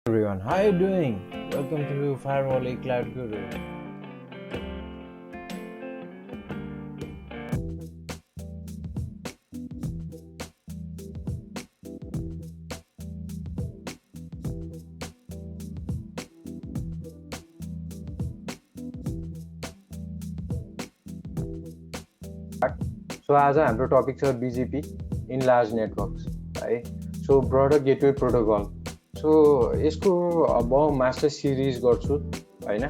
Everyone, how are you doing? Welcome to Firewall Cloud Guru. So आज हाम्रो topic छ BGP in large networks है. So broader gateway protocol. So यसको अब master series गर्छु हैन.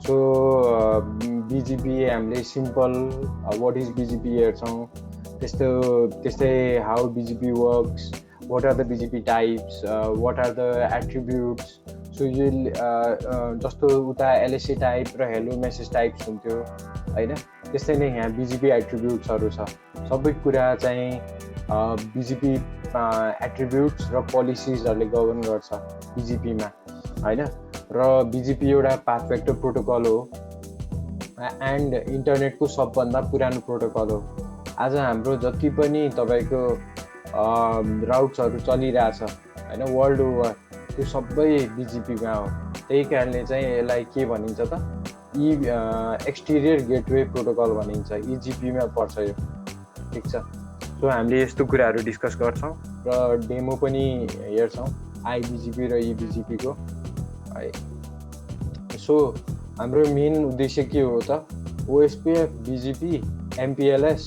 सो BGP हामीले सिम्पल व्हाट इज BGP हेर्छौँ. त्यस्तै how BGP works, what are the BGP types, what are the attributes. So यो जस्तो उता LSA टाइप र हेलो मेसेज टाइप्स हुन्थ्यो हैन. त्यस्तै नै यहाँ BGP एट्रिब्युट्सहरू छ. सबै कुरा चाहिँ BGP एट्रिब्युट्स र पोलिसिजहरूले गभर्न गर्छ BGPमा हैन. र BGP एउटा पाथ भेक्टर प्रोटोकल हो एन्ड इन्टरनेटको सबभन्दा पुरानो प्रोटोकल हो. आज हाम्रो जति पनि तपाईँको राउट्सहरू चलिरहेछ हैन वर्ल्ड ओभर, त्यो सबै BGPमा हो. त्यही कारणले चाहिँ यसलाई के भनिन्छ त, एक्सटिरियर गेटवे प्रोटोकल भनिन्छ. EGP पर्छ यो. ठिक छ. सो हामीले यस्तो कुराहरू डिस्कस गर्छौँ र डेमो पनि हेर्छौँ IBGP र EBGP को है. सो हाम्रो मेन उद्देश्य के हो त, OSPF, BGP, MPLS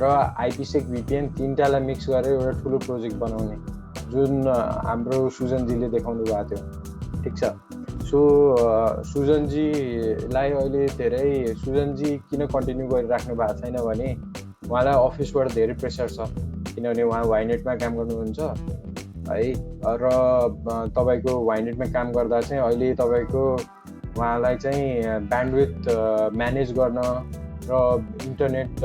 र IPsec VPN तीनटालाई मिक्स गरेर एउटा ठुलो प्रोजेक्ट बनाउने, जुन हाम्रो सुजनजीले देखाउनु भएको थियो. ठिक छ. सो सुजनजीलाई अहिले धेरै, सुजनजी किन कन्टिन्यू गरिराख्नु भएको छैन भने उहाँलाई अफिसबाट धेरै प्रेसर छ, किनभने उहाँ वाइनेटमा काम गर्नुहुन्छ है. र तपाईँको वाइनेटमा काम गर्दा चाहिँ अहिले तपाईँको उहाँलाई चाहिँ ब्यान्डविथ म्यानेज गर्न र इन्टरनेट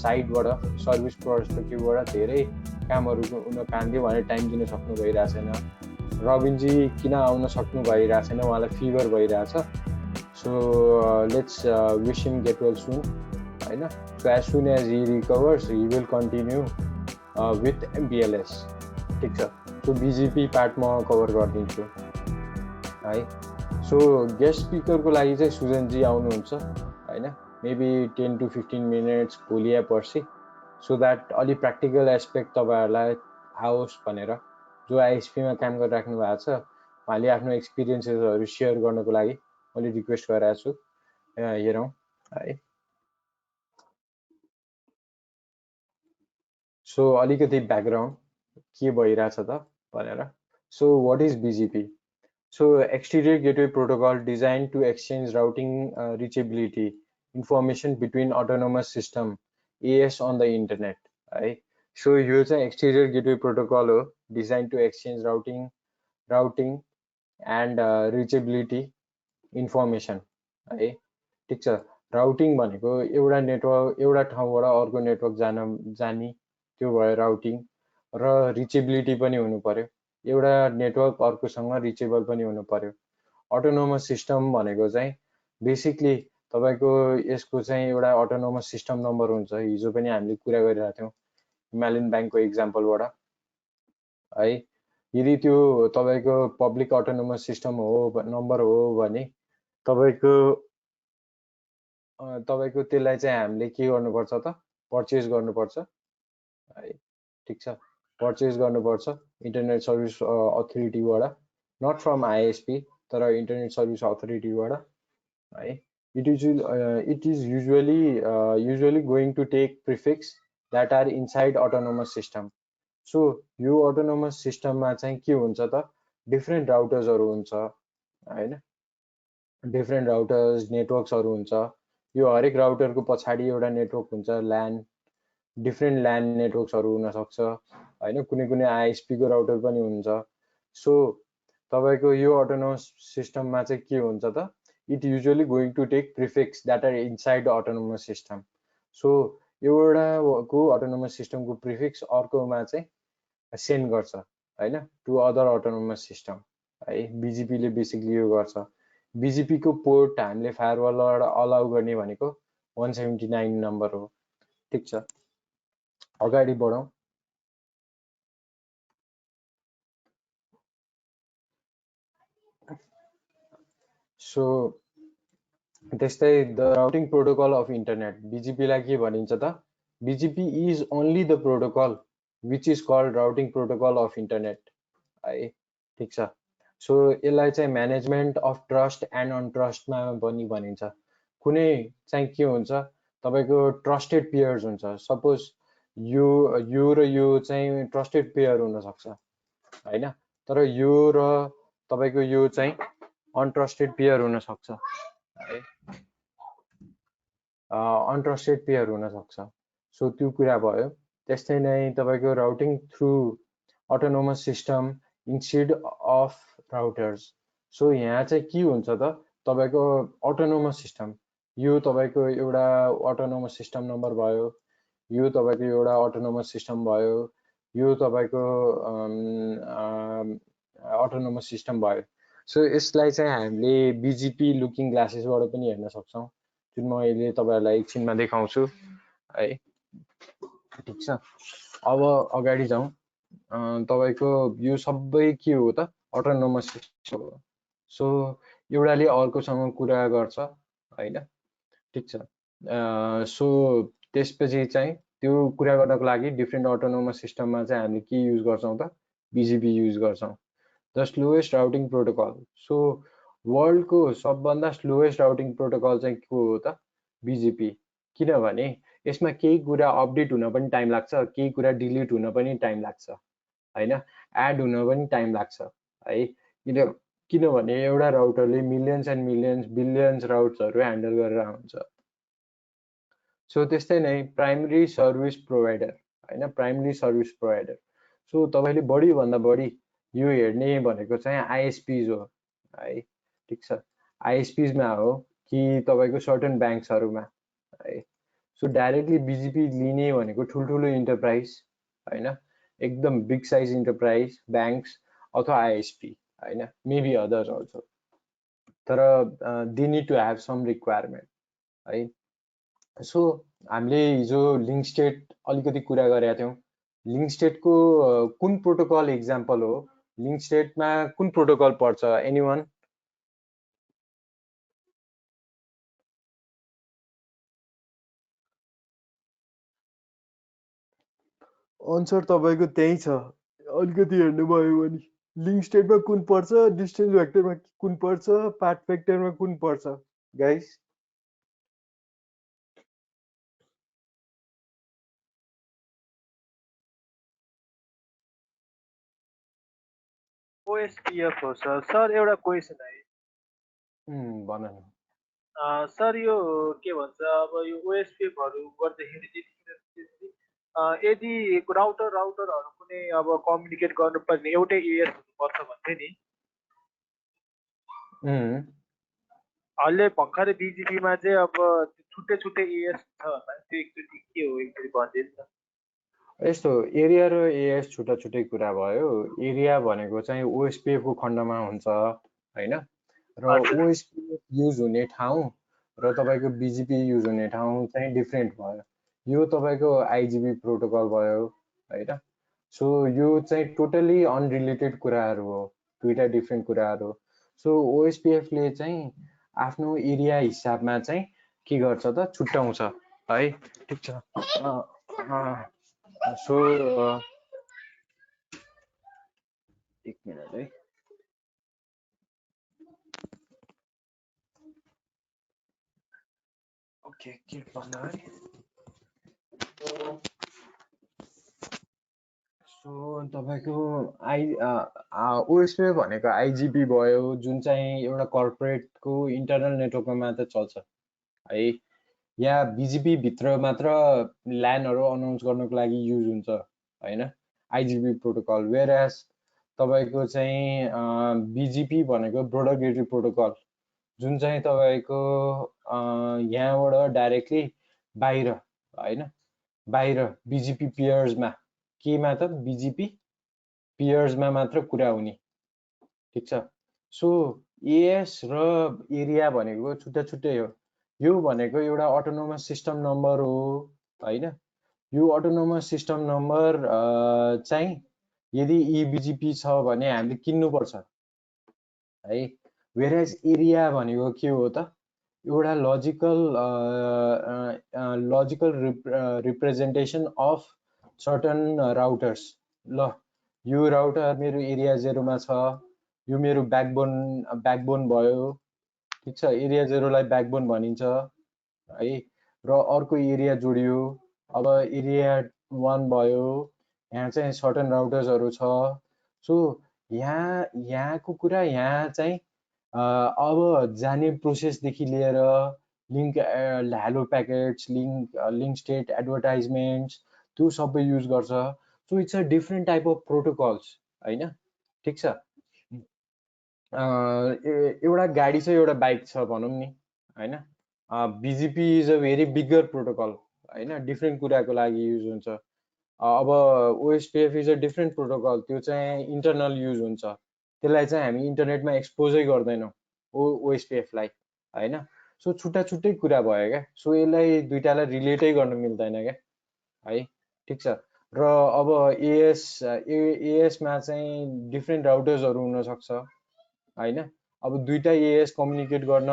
साइडबाट, सर्भिस पर्सपेक्टिभबाट धेरै कामहरू हुन कान्थ्यो भने टाइम दिन सक्नु भइरहेको छैन. रबिनजी किन आउन सक्नु भइरहेको छैन, उहाँलाई फिभर भइरहेछ. So let's wish him get well soon हैन. So as soon as he recovers he will continue with MPLS. ठिक छ. सो BGP पार्ट म कभर गरिदिन्छु है. सो गेस्ट स्पिकरको लागि चाहिँ सुजनजी आउनुहुन्छ हैन, मेबी 10 to 15 मिनट्स भोलि या पर्सि, सो द्याट अलि प्र्याक्टिकल एस्पेक्ट तपाईँहरूलाई आओस् भनेर. जो ISPमा काम गरिराख्नु भएको छ उहाँले आफ्नो एक्सपिरियन्सेसहरू सेयर गर्नको लागि मैले रिक्वेस्ट गरेको छु. हेरौँ है. सो अलिकति ब्याकग्राउन्ड के भइरहेछ त भनेर. So what is BGP? So exterior gateway protocol designed to exchange routing reachability information between autonomous system AS on the internet है. So यो चाहिँ exterior gateway protocol हो, designed to exchange routing and reachability information है. ठिक छ. Routing भनेको एउटा network, एउटा ठाउँबाट अर्को नेटवर्क जाने त्यो भयो राउटिङ. र रिचेबिलिटी पनि हुनु पर्यो, एउटा नेटवर्क अर्कोसँग रिचेबल पनि हुनु पर्यो. अटोनोमस सिस्टम भनेको चाहिँ बेसिकली तपाईँको यसको चाहिँ एउटा अटोनोमस सिस्टम नम्बर हुन्छ. हिजो पनि हामीले कुरा गरिरहेको थियौँ हिमालयन ब्याङ्कको इक्जाम्पलबाट है. यदि त्यो तपाईँको पब्लिक अटोनोमस सिस्टम हो नम्बर हो भने तपाईँको त्यसलाई चाहिँ हामीले के गर्नुपर्छ त, पर्चेस गर्नुपर्छ है. ठिक छ. पर्चेस गर्नुपर्छ इन्टरनेट सर्भिस अथोरिटीबाट, नट फ्रम ISP तर इन्टरनेट सर्भिस अथोरिटीबाट है. It is usually going to take prefix that are inside autonomous system. So यो अटोनोमस सिस्टममा चाहिँ के हुन्छ त, डिफ्रेन्ट राउटर्सहरू हुन्छ हैन, डिफ्रेन्ट राउटर्स नेटवर्क्सहरू हुन्छ. यो हरेक राउटरको पछाडि एउटा नेटवर्क हुन्छ, ल्यान, डिफ्रेन्ट ल्यान नेटवर्क्सहरू हुनसक्छ हैन. कुनै कुनै ISP को राउटर पनि हुन्छ. सो तपाईँको यो अटोनोमस सिस्टममा चाहिँ के हुन्छ त, it usually going to take prefix that are inside autonomous system. So एउटाको अटोनोमस सिस्टमको प्रिफिक्स अर्कोमा चाहिँ सेन्ड गर्छ हैन, टु अदर अटोनोमस सिस्टम है. BGPले बेसिकली यो गर्छ. BGP को पोर्ट हामीले फायरवलबाट अलाउ गर्ने भनेको 179 नम्बर हो. ठिक छ. अगाडि बढौँ. सो त्यस्तै the routing protocol of internet, बिजिपीलाई के भनिन्छ त? BGP is only the protocol which is called routing protocol of internet है, ठिक छ। सो यसलाई चाहिँ म्यानेजमेन्ट अफ ट्रस्ट एन्ड अनट्रस्टमा पनि भनिन्छ। कुनै चाहिँ के हुन्छ, तपाईँको ट्रस्टेड पेयर्स हुन्छ। सपोज यो यो र यो चाहिँ ट्रस्टेड पेयर हुनसक्छ होइन, तर यो र तपाईँको यो चाहिँ अनट्रस्टेड पेयर हुनसक्छ है, अनट्रस्टेड पेयर हुनसक्छ। सो त्यो कुरा भयो। त्यस्तै नै तपाईँको routing through autonomous system instead of routers. So यहाँ चाहिँ के हुन्छ त, तपाईँको अटोनोमस सिस्टम, यो तपाईँको एउटा अटोनोमस सिस्टम नम्बर भयो, यो तपाईँको एउटा अटोनोमस सिस्टम भयो, यो तपाईँको अटोनोमस सिस्टम भयो। सो यसलाई चाहिँ हामीले बिजिपी लुकिङ ग्लासेसबाट पनि हेर्न सक्छौँ, जुन म अहिले तपाईँहरूलाई एकछिनमा देखाउँछु है, ठिक छ। अब अगाडि जाउँ। तपाईँको यो सबै के हो त, अटोनोमस सिस्टम हो। सो एउटाले अर्कोसँग कुरा गर्छ होइन, ठिक छ। सो त्यसपछि चाहिँ त्यो कुरा गर्नको लागि डिफ्रेन्ट अटोनोमस सिस्टममा चाहिँ हामीले के युज गर्छौँ त, बिजिपी युज गर्छौँ, the slowest routing protocol. So वर्ल्डको सबभन्दा स्लोएस्ट राउटिङ प्रोटोकल चाहिँ को हो त, बिजिपी। किनभने यसमा केही कुरा अपडेट हुन पनि टाइम लाग्छ, केही कुरा डिलिट हुन पनि टाइम लाग्छ होइन, एड हुन पनि टाइम लाग्छ है। किनभने एउटा राउटरले मिलियन्स एन्ड मिलियन्स बिलियन्स राउट्सहरू ह्यान्डल गरेर हुन्छ। सो त्यस्तै नै प्राइमरी सर्भिस प्रोभाइडर होइन, प्राइमरी सर्भिस प्रोभाइडर। सो तपाईँले बढीभन्दा बढी यो हेर्ने भनेको चाहिँ आइएसपीज हो है, ठिक छ। आइएसपीजमा हो कि तपाईँको सर्टन ब्याङ्क्सहरूमा है। सो डाइरेक्टली बिजिपी लिने भनेको ठुल्ठुलो इन्टरप्राइज होइन, एकदम बिग साइज इन्टरप्राइज, ब्याङ्क्स अथवा आइएसपी होइन, मेबी अदर्स अल्सो, तर they need to have some requirement है। सो हामीले हिजो लिङ्क स्टेट अलिकति कुरा गरेका थियौँ। लिङ्क स्टेटको कुन प्रोटोकल इक्जाम्पल हो, लिङ्क स्टेटमा कुन प्रोटोकल पर्छ, एनीवन? आन्सर तपाईँको त्यही छ, अलिकति हेर्नुभयो भने लिङ्क स्टेटमा कुन पर्छ, डिस्टेन्स भेक्टरमा कुन पर्छ, पाथ भेक्टरमा कुन पर्छ गाइस? ओएसपीएफ हो सर। सर एउटा क्वेसन है, भन न। सर यो के भन्छ, अब यो ओएसपीएफहरू गर्दाखेरि त्यतिखेर यदि राउटरहरू कुनै अब कम्युनिकेट गर्नुपर्ने एउटै एएस हुनुपर्छ भन्थे नि, अहिले भर्खरै बिजिपीमा चाहिँ अब छुट्टै छुट्टै एएस छ होला, त्यो एकचोटि के हो एकचोटि भनिदिनु न। यस्तो एरिया र एएस छुट्टा छुट्टै कुरा भयो। एरिया भनेको चाहिँ ओएसपिएफको खण्डमा हुन्छ होइन, र ओएसपिएफ युज हुने ठाउँ र तपाईँको बिजिपी युज हुने ठाउँ चाहिँ डिफ्रेन्ट भयो। यो तपाईँको आइजिबी प्रोटोकल भयो होइन। सो यो चाहिँ टोटली अनरिलेटेड कुराहरू हो, दुईवटा डिफ्रेन्ट कुराहरू। सो ओएसपिएफले चाहिँ आफ्नो एरिया हिसाबमा चाहिँ के गर्छ त, छुट्याउँछ है, ठिक छ। सो एक मिनट है, ओके के भन्दा है। सो तपाईँको ओएसपी भनेको आइजिपी भयो, जुन चाहिँ एउटा कर्पोरेटको इन्टरनल नेटवर्कमा मात्र चल्छ है। या बिजिपी भित्र मात्र ल्यानहरू अनाउन्स गर्नको लागि युज हुन्छ होइन, आइजिपी प्रोटोकल। वेयरएज तपाईँको चाहिँ बिजिपी भनेको ब्रोडर गेटवे प्रोटोकल, जुन चाहिँ तपाईँको यहाँबाट डाइरेक्टली बाहिर होइन, बाहिर बिजिपी पियर्समा, केमा त बिजिपी पियर्समा मात्र कुरा हुने, ठिक छ। सो एएस र एरिया भनेको छुट्टा छुट्टै हो। यो भनेको एउटा अटोनोमस सिस्टम नम्बर हो होइन। यो अटोनोमस सिस्टम नम्बर चाहिँ यदि इबिजिपी छ भने हामीले किन्नुपर्छ है। वेयरएज एरिया भनेको के हो त, एउटा logical representation of certain routers. ल यो राउटर मेरो एरिया 0मा छ, यो मेरो ब्याकबोन भयो, ठिक छ। एरिया 0लाई ब्याकबोन भनिन्छ है। र अर्को एरिया जोडियो, अब एरिया 1 भयो, यहाँ चाहिँ सर्टन राउटर्सहरू छ। सो यहाँको कुरा, यहाँ चाहिँ अब जाने प्रोसेसदेखि लिएर link, hello packets, link state advertisements, त्यो सबै युज गर्छ। So it's a different type of protocols होइन, ठिक छ। एउटा गाडी छ, एउटा बाइक छ भनौँ नि होइन। BGP is a very bigger protocol होइन, डिफ्रेन्ट कुराको लागि युज हुन्छ। अब OSPF is a different protocol, त्यो चाहिँ इन्टरनल युज हुन्छ, त्यसलाई चाहिँ हामी इन्टरनेटमा एक्सपोजै गर्दैनौँ ओएसपिएफलाई होइन। सो छुट्टा छुट्टै कुरा भयो क्या। सो यसलाई दुइटालाई रिलेटै गर्न मिल्दैन क्या है, ठिक छ। र अब एएसमा चाहिँ डिफ्रेन्ट राउटर्सहरू हुनसक्छ होइन। अब दुइटा एएस कम्युनिकेट गर्न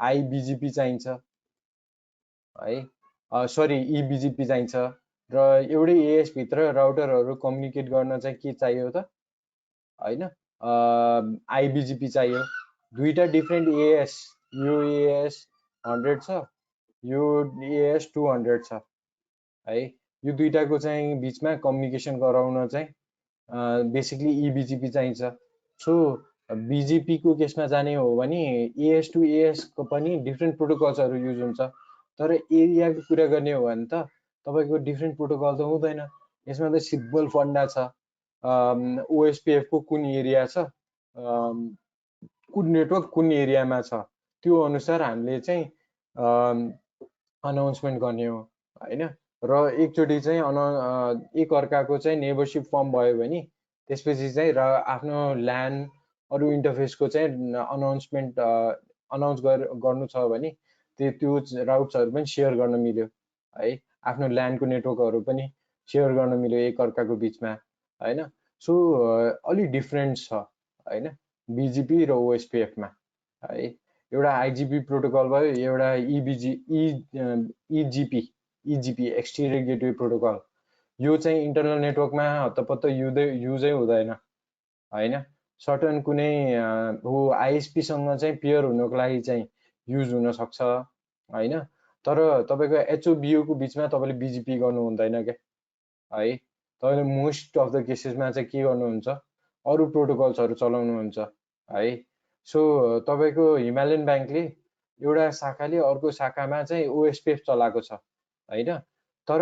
आइबिजिपी चाहिन्छ है, सरी इबिजिपी चाहिन्छ। र एउटै एएस भित्र राउटरहरू कम्युनिकेट गर्न चाहिँ के चाहियो त होइन, आइबिजिपी चाहियो। दुईटा डिफ्रेन्ट एएस, यो एएस 100 छ, यो एएस 200 छ है। यो दुइटाको चाहिँ बिचमा कम्युनिकेसन गराउन चाहिँ बेसिकली इबिजिपी चाहिन्छ। सो बिजिपीको केसमा जाने हो भने एएस टु एएसको पनि डिफ्रेन्ट प्रोटोकल्सहरू युज हुन्छ। तर एरियाको कुरा गर्ने हो भने त तपाईँको डिफ्रेन्ट प्रोटोकल त हुँदैन। यसमा त सिम्पल फन्डा छ, ओएसपिएफको कुन एरिया छ, कुन नेटवर्क कुन एरियामा छ, त्यो अनुसार हामीले चाहिँ अनाउन्समेन्ट गर्ने हो होइन। र एकचोटि चाहिँ एक अर्काको चाहिँ नेबरसिप फर्म भयो भने त्यसपछि चाहिँ र आफ्नो ल्यान अरू इन्टरफेसको चाहिँ अनाउन्स गर्नु छ भने त्यो राउट्सहरू पनि सेयर गर्न मिल्यो है, आफ्नो ल्यान्डको नेटवर्कहरू पनि सेयर गर्न मिल्यो एक अर्काको बिचमा होइन। सो अलिक डिफ्रेन्ट छ होइन बिजिपी र ओएसपिएफमा है। एउटा आइजिपी प्रोटोकल भयो, एउटा इजिपी एक्सटेरियर गेटवे प्रोटोकल। यो चाहिँ इन्टरनल नेटवर्कमा हत्तपत्त युजै हुँदैन होइन। सर्टन कुनै हो आइएसपीसँग चाहिँ पेयर हुनको लागि चाहिँ युज हुनसक्छ होइन। तर तपाईँको एचओबिओको बिचमा तपाईँले बिजिपी गर्नु हुँदैन क्या है। तपाईँले मोस्ट अफ द केसेसमा चाहिँ के गर्नुहुन्छ, अरू प्रोटोकल्सहरू चलाउनुहुन्छ है। सो तपाईँको हिमालयन ब्याङ्कले एउटा शाखाले अर्को शाखामा चाहिँ ओएसपिएफ चलाएको छ होइन, तर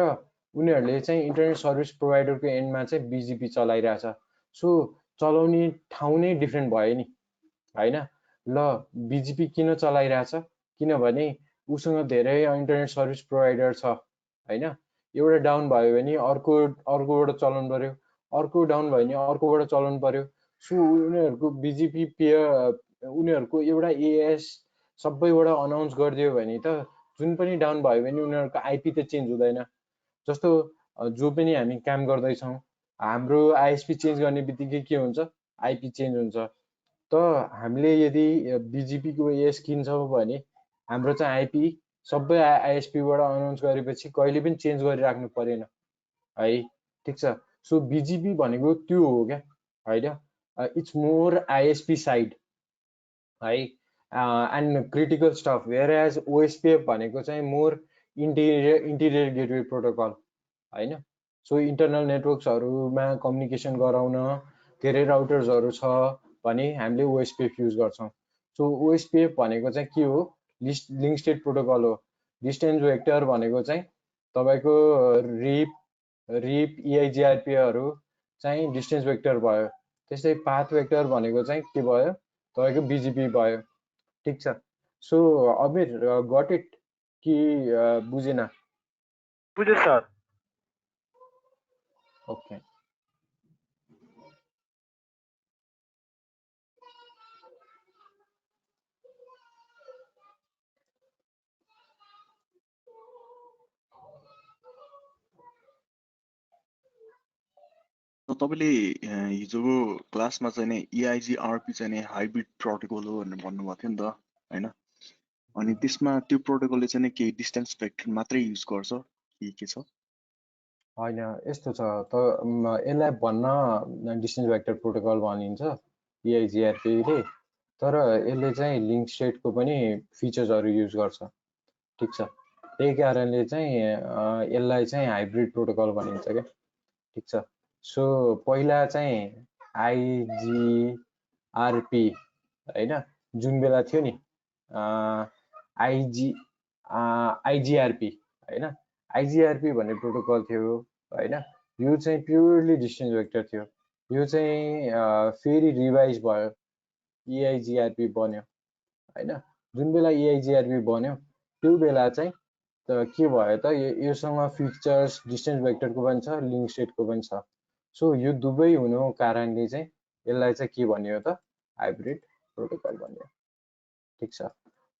उनीहरूले चाहिँ इन्टरनेट सर्भिस प्रोभाइडरको एन्डमा चाहिँ बिजिपी चलाइरहेछ। सो चलाउने ठाउँ नै डिफ्रेन्ट भयो नि होइन। ल बिजिपी किन चलाइरहेछ, किनभने उसँग धेरै इन्टरनेट सर्भिस प्रोभाइडर छ होइन। एउटा डाउन भयो भने अर्कोबाट चलाउनु पर्यो, अर्को डाउन भयो भने अर्कोबाट चलाउनु पर्यो। सो उनीहरूको बिजिपी उनीहरूको एउटा एएस सबैबाट अनाउन्स गरिदियो भने त जुन पनि डाउन भयो भने उनीहरूको आइपी त चेन्ज हुँदैन। जस्तो जो पनि हामी काम गर्दैछौँ, हाम्रो आइएसपी चेन्ज गर्ने बित्तिकै के हुन्छ, आइपी चेन्ज हुन्छ। त हामीले यदि बिजिपीको एएस किन्छौँ भने हाम्रो चाहिँ आइपी सबै आइएसपीबाट अनाउन्स गरेपछि कहिले पनि चेन्ज गरिराख्नु परेन है, ठिक छ। सो बिजिपी भनेको त्यो हो क्या होइन, इट्स मोर आइएसपी साइड है and critical stuff. Where as OSPF भनेको चाहिँ मोर इन्टिरियर गेटवे प्रोटोकल होइन। सो इन्टरनल नेटवर्क्सहरूमा कम्युनिकेसन गराउन धेरै राउटर्सहरू छ भने हामीले ओएसपिएफ युज गर्छौँ। सो ओएसपिएफ भनेको चाहिँ के हो, लिङ्क स्टेट प्रोटोकल हो। डिस्टेन्स वेक्टर भनेको चाहिँ तपाईँको रिप इआइजिआरपीहरू चाहिँ डिस्टेन्स वेक्टर भयो। त्यस्तै पाथ वेक्टर भनेको चाहिँ के भयो, तपाईँको बिजिपी भयो, ठिक छ। सो अमिर गट इट कि बुझेन? बुझेँ सर। ओके। तपाईँले हिजोको क्लासमा चाहिँ नि EIGRP चाहिँ नि हाइब्रिड प्रोटोकल हो भनेर भन्नुभएको थियो नि त हैन? अनि त्यसमा त्यो प्रोटोकलले चाहिँ नि केही डिस्टेन्स भेक्टर मात्रै युज गर्छ कि के छ? होइन यस्तो छ त यसलाई भन्न डिस्टेन्स भेक्टर प्रोटोकल भनिन्छ EIGRP ले, तर यसले चाहिँ लिङ्क स्टेटको पनि फिचर्सहरू युज गर्छ। ठिक छ, त्यही कारणले चाहिँ यसलाई चाहिँ हाइब्रिड प्रोटोकल भनिन्छ क्या। ठिक छ, सो पहिला चाहिँ IGRP होइन जुन बेला थियो नि IGRP होइन, IGRP भन्ने प्रोटोकल थियो होइन, यो चाहिँ प्युरली डिस्टेन्स भेक्टर थियो। यो चाहिँ फेरि रिभाइज भयो, EIGRP बन्यो होइन। जुन बेला EIGRP बन्यो त्यो बेला चाहिँ के भयो त, योसँग फिचर्स डिस्टेन्स भेक्टरको पनि छ, लिङ्क स्टेटको पनि छ। सो यो दुवै हुनु कारणले चाहिँ यसलाई चाहिँ के भनियो त, हाइब्रिड प्रोटोकल भनियो। ठिक छ,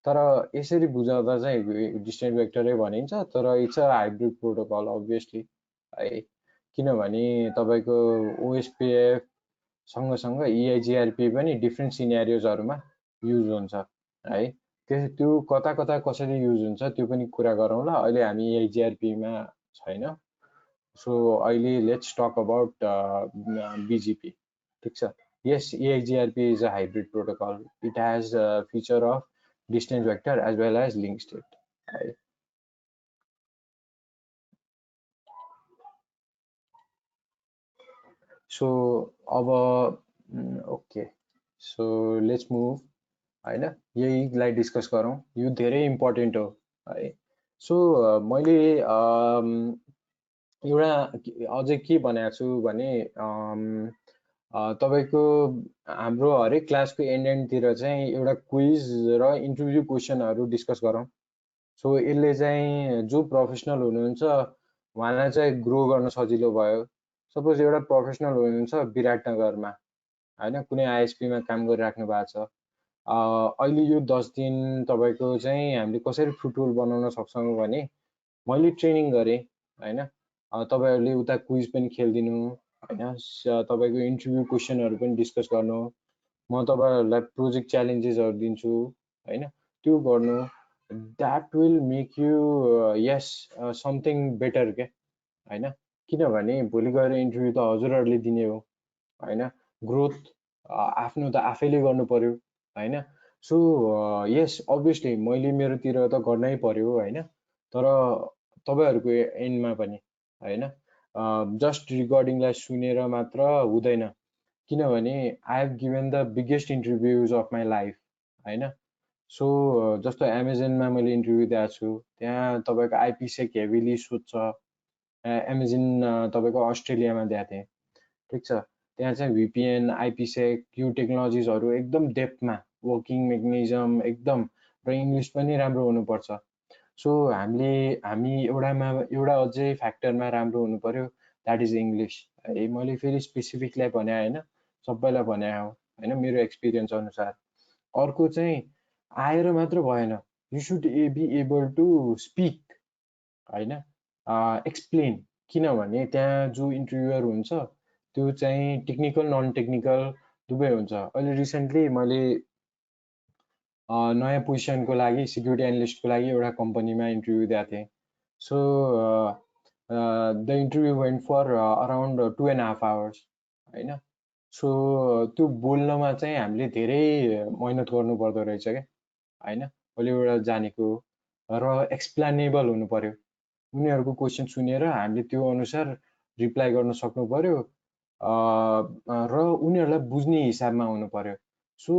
तर यसरी बुझाउँदा चाहिँ डिस्टेन्स भेक्टरै भनिन्छ, तर it's a hybrid protocol obviously है, किनभने तपाईँको OSPF सँगसँग EIGRP पनि डिफ्रेन्ट सिनेरियोजहरूमा युज हुन्छ है। त्यो कता कता कसरी युज हुन्छ त्यो पनि कुरा गरौँला, अहिले हामी EIGRP मा छैन। सो अहिले लेट्स टक अबाउट BGP। ठिक छ, yes, EIGRP is a hybrid protocol. It has a feature of distance vector as well as link state. Right? So okay, so let's move हैन, यहीलाई डिस्कस गरौँ, यो धेरै important हो है। So मैले एउटा अझै के भनेको छु भने तपाईँको हाम्रो हरेक क्लासको एन्डतिर चाहिँ एउटा क्विज र इन्टरभ्यू क्वेसनहरू डिस्कस गरौँ। सो यसले चाहिँ जो प्रोफेसनल हुनुहुन्छ उहाँलाई चाहिँ ग्रो गर्न सजिलो भयो। सपोज एउटा प्रोफेसनल हुनुहुन्छ विराटनगरमा होइन, कुनै ISPमा काम गरिराख्नु भएको छ, अहिले यो 10 दिन तपाईँको चाहिँ हामीले कसरी फ्रुटफुल बनाउन सक्छौँ भने मैले ट्रेनिङ गरेँ होइन, तपाईँहरूले उता क्विज पनि खेलिदिनु होइन, तपाईँको इन्टरभ्यू क्वेसनहरू पनि डिस्कस गर्नु, म तपाईँहरूलाई प्रोजेक्ट च्यालेन्जेसहरू दिन्छु होइन, त्यो गर्नु, that will make you yes something better क्या होइन। किनभने भोलि गएर इन्टरभ्यू त हजुरहरूले दिने हो होइन, ग्रोथ आफ्नो त आफैले गर्नु पर्यो होइन। सो यस अभियसली मैले मेरोतिर त गर्नै पर्यो होइन, तर तपाईँहरूको एन्डमा पनि होइन, जस्ट रिकर्डिङलाई सुनेर मात्र हुँदैन, किनभने I have given the biggest interviews of my life होइन। सो जस्तो एमाजोनमा मैले इन्टरभ्यू दिएको छु, त्यहाँ तपाईँको आइपिसेक हेभिली सोध्छ। एमाजोन तपाईँको अस्ट्रेलियामा दिएको थिएँ। ठिक छ, त्यहाँ चाहिँ VPN आइपिसेक यो टेक्नोलोजिजहरू एकदम डेप्थमा, वर्किङ मेकानिजम एकदम, र इङ्ग्लिस पनि राम्रो हुनुपर्छ। सो हामी एउटा अझै फ्याक्टरमा राम्रो हुनु पर्यो, द्याट इज इङ्ग्लिस है। मैले फेरि स्पेसिफिकलाई भने होइन, सबैलाई भने हो होइन, मेरो एक्सपिरियन्स अनुसार। अर्को चाहिँ आएर मात्र भएन, you should be able to speak होइन, एक्सप्लेन, किनभने त्यहाँ जो इन्टरभ्युअर हुन्छ त्यो चाहिँ टेक्निकल नन टेक्निकल दुवै हुन्छ। अहिले रिसेन्टली मैले नयाँ पोजिसनको लागि सिक्युरिटी एनालिस्टको लागि एउटा कम्पनीमा इन्टरभ्यू दिएको थिएँ। So the interview went for around 2.5 hours होइन। सो त्यो बोल्नमा चाहिँ हामीले धेरै मेहनत गर्नु पर्दो रहेछ क्या होइन, मैले एउटा जानेको, र एक्सप्लेनेबल हुनु पर्यो। उनीहरूको क्वेसन सुनेर हामीले त्यो अनुसार रिप्लाई गर्न सक्नु पर्यो, र उनीहरूलाई बुझ्ने हिसाबमा हुनु पर्यो। सो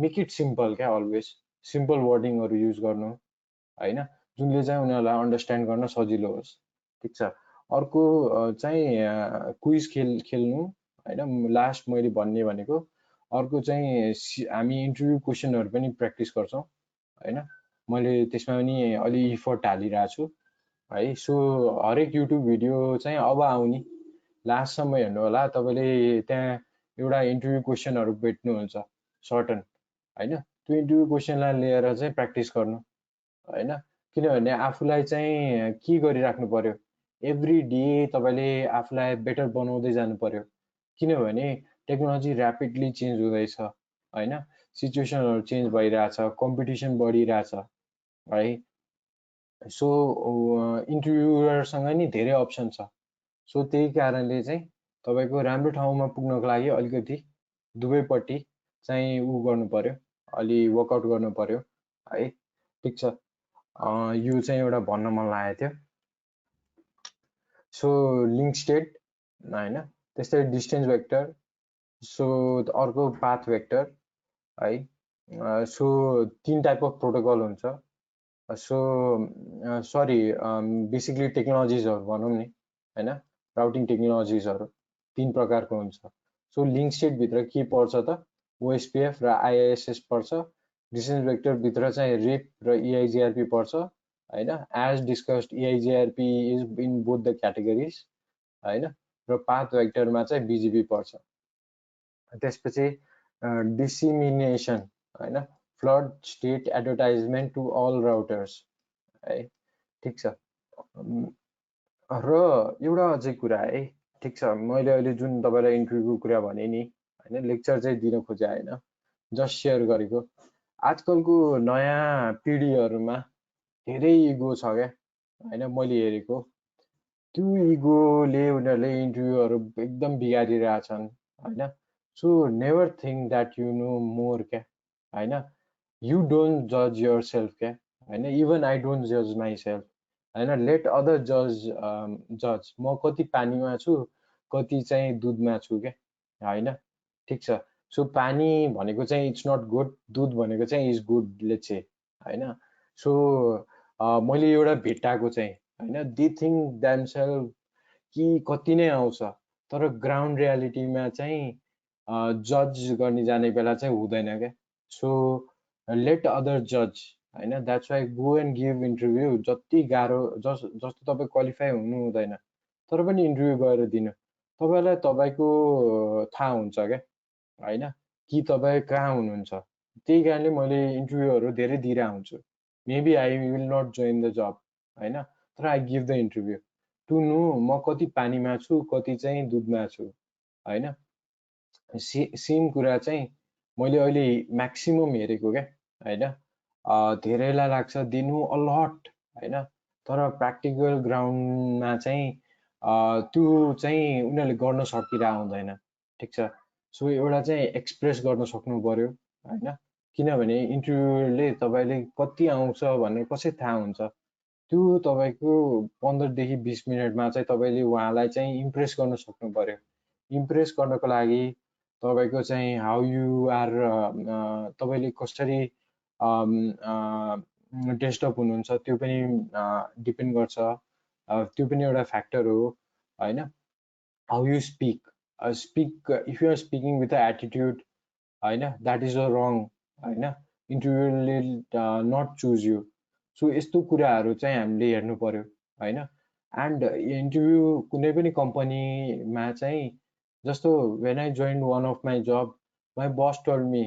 मेक इट सिम्पल क्या, अलवेज सिम्पल वर्डिङहरू युज गर्नु होइन, जुनले चाहिँ उनीहरूलाई अन्डरस्ट्यान्ड गर्न सजिलो होस्। ठिक छ, अर्को चाहिँ क्विज खेल्नु होइन, लास्ट मैले भन्ने भनेको। अर्को चाहिँ हामी इन्टरभ्यू क्वेसनहरू पनि प्र्याक्टिस गर्छौँ होइन, मैले त्यसमा पनि अलि इफोर्ट हालिरहेको छु है। सो हरेक युट्युब भिडियो चाहिँ अब आउने, लास्टसम्म हेर्नु होला, तपाईँले त्यहाँ एउटा इन्टरभ्यू क्वेसनहरू भेट्नुहुन्छ सर्टन होइन, त्यो इन्टरभ्यू क्वेसनलाई लिएर चाहिँ प्र्याक्टिस गर्नु होइन, किनभने आफूलाई चाहिँ के गरिराख्नु पर्यो, एभ्री डे तपाईँले आफूलाई बेटर बनाउँदै जानु पर्यो किनभने टेक्नोलोजी ऱ्यापिडली चेन्ज हुँदैछ होइन, सिचुएसनहरू चेन्ज भइरहेछ, कम्पिटिसन बढिरहेछ है। सो इन्टरभ्युरसँग नि धेरै अप्सन छ। सो त्यही कारणले चाहिँ तपाईँको राम्रो ठाउँमा पुग्नको लागि अलिकति दुवैपट्टि चाहिँ गर्नु पर्यो, अलि वर्कआउट गर्नु पर्यो है। ठिक छ, यो चाहिँ एउटा भन्न मन लागेको थियो। सो लिङ्क स्टेट होइन, त्यस्तै डिस्टेन्स भेक्टर, सो अर्को पाथ भेक्टर है। सो 3 टाइप अफ प्रोटोकल हुन्छ। सो सरी, बेसिकली टेक्नोलोजिजहरू भनौँ नि होइन, राउटिङ टेक्नोलोजिजहरू 3 प्रकारको हुन्छ। सो लिङ्क स्टेटभित्र के पर्छ त, ओएसपिएफ र आइआइएसएस पर्छ। डिस्टेन्स भेक्टरभित्र चाहिँ रिप र EIGRP पर्छ होइन। As discussed EIGRP is in both the categories होइन। र पाथ भेक्टरमा चाहिँ BGP पर्छ। त्यसपछि डिसिमिनेसन होइन, flood state advertisement to all routers है। ठिक छ, र एउटा अझै कुरा है। ठिक छ, मैले अहिले जुन तपाईँलाई इन्टरभ्यूको कुरा भने नि होइन, लेक्चर चाहिँ दिन खोजे होइन, जस्ट सेयर गरेको। आजकलको नयाँ पिँढीहरूमा धेरै इगो छ क्या होइन, मैले हेरेको त्यो इगोले उनीहरूले इन्टरभ्यूहरू एकदम बिगारिरहेछन् होइन। So never think that you know more क्या होइन, यु डोन्ट जज यर सेल्फ क्या होइन, इभन आई डोन्ट जज माइ सेल्फ होइन। लेट अदर जज म कति पानीमा छु, कति चाहिँ दुधमा छु क्या होइन। ठिक छ, सो पानी भनेको चाहिँ इट्स नट गुड, दुध भनेको चाहिँ इज गुड लेट्स से होइन। सो मैले एउटा भेट्टाएको चाहिँ होइन, दे थिङ्क देमसेल्फ कि कति नै आउँछ, तर ग्राउन्ड रियालिटीमा चाहिँ जज गर्ने जाने बेला चाहिँ हुँदैन क्या। सो लेट अदर जज होइन, that's why go and give interview. जति गाह्रो जस्तो तपाईँ क्वालिफाई हुनु हुँदैन, तर पनि इन्टरभ्यू गएर दिनु, तपाईँलाई तपाईँको थाहा हुन्छ क्या होइन, कि तपाईँ कहाँ हुनुहुन्छ। त्यही कारणले मैले इन्टरभ्यूहरू धेरै दिइरहेको हुन्छु। Maybe I will not join the job होइन, तर I give the interview to know म कति पानीमा छु, कति चाहिँ दुधमा छु होइन। सेम कुरा चाहिँ मैले अहिले म्याक्सिमम हेरेको क्या होइन। धेरैलाई लाग्छ दिनु अलहट होइन, तर प्र्याक्टिकल ग्राउन्डमा चाहिँ त्यो चाहिँ उनीहरूले गर्न सकिरहेको हुँदैन। ठिक छ, सो एउटा चाहिँ एक्सप्रेस गर्न सक्नु पर्यो होइन, किनभने इन्टरभ्यूले तपाईँले कति आउँछ भन्ने कसरी थाहा हुन्छ। त्यो तपाईँको 15 देखि 20 मिनटमा चाहिँ तपाईँले उहाँलाई चाहिँ इम्प्रेस गर्न सक्नु पर्यो। इम्प्रेस गर्नको लागि तपाईँको चाहिँ हाउ यु आर, तपाईँले कसरी ड्रेस्ड अप हुनुहुन्छ त्यो पनि डिपेन्ड गर्छ, त्यो पनि एउटा फ्याक्टर हो होइन। How you speak, if you are speaking with a attitude होइन, द्याट इज अ रङ होइन, इन्टरभ्यूले नट चुज यु। सो यस्तो कुराहरू चाहिँ हामीले हेर्नु पर्यो होइन। एन्ड इन्टरभ्यू कुनै पनि कम्पनीमा चाहिँ जस्तो when I join one of my job, my boss told me,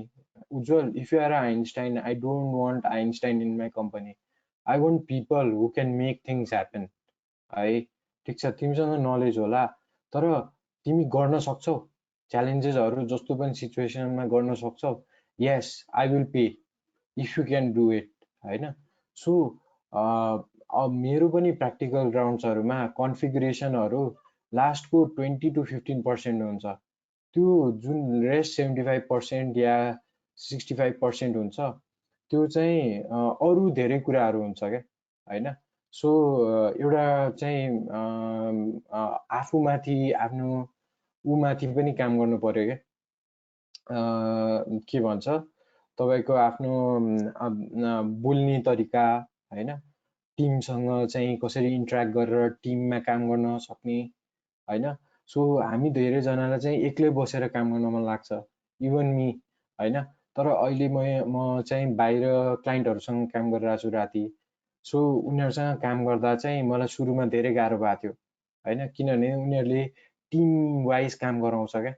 Ujjwal if you are Einstein, I don't want Einstein in my company, I want people who can make things happen है। ठिक छ, तिमीसँग knowledge होला तर तिमी गर्न सक्छौ, च्यालेन्जेसहरू जस्तो पनि सिचुएसनमा गर्न सक्छौ, yes I will pay if you can do it होइन। सो मेरो पनि प्र्याक्टिकल ग्राउन्ड्सहरूमा कन्फिगुरेसनहरू लास्टको 20 to 15% हुन्छ, त्यो जुन रेस्ट 75% या 65% हुन्छ त्यो चाहिँ अरू धेरै कुराहरू हुन्छ क्या होइन। सो एउटा चाहिँ आफूमाथि आफ्नो ऊमाथि पनि काम गर्नु पर्यो क्या, के भन्छ तपाईँको आफ्नो बोल्ने तरिका होइन, टिमसँग चाहिँ कसरी इन्ट्र्याक्ट गरेर टिममा काम गर्न सक्ने होइन। सो हामी धेरैजनालाई चाहिँ एक्लै बसेर काम गर्न मन लाग्छ, इभन मी होइन, तर अहिले म चाहिँ बाहिर क्लाइन्टहरूसँग काम गरिरहेको छु राति। सो उनीहरूसँग काम गर्दा चाहिँ मलाई सुरुमा धेरै गाह्रो भएको थियो होइन, किनभने उनीहरूले टिम वाइज काम गराउँछ क्या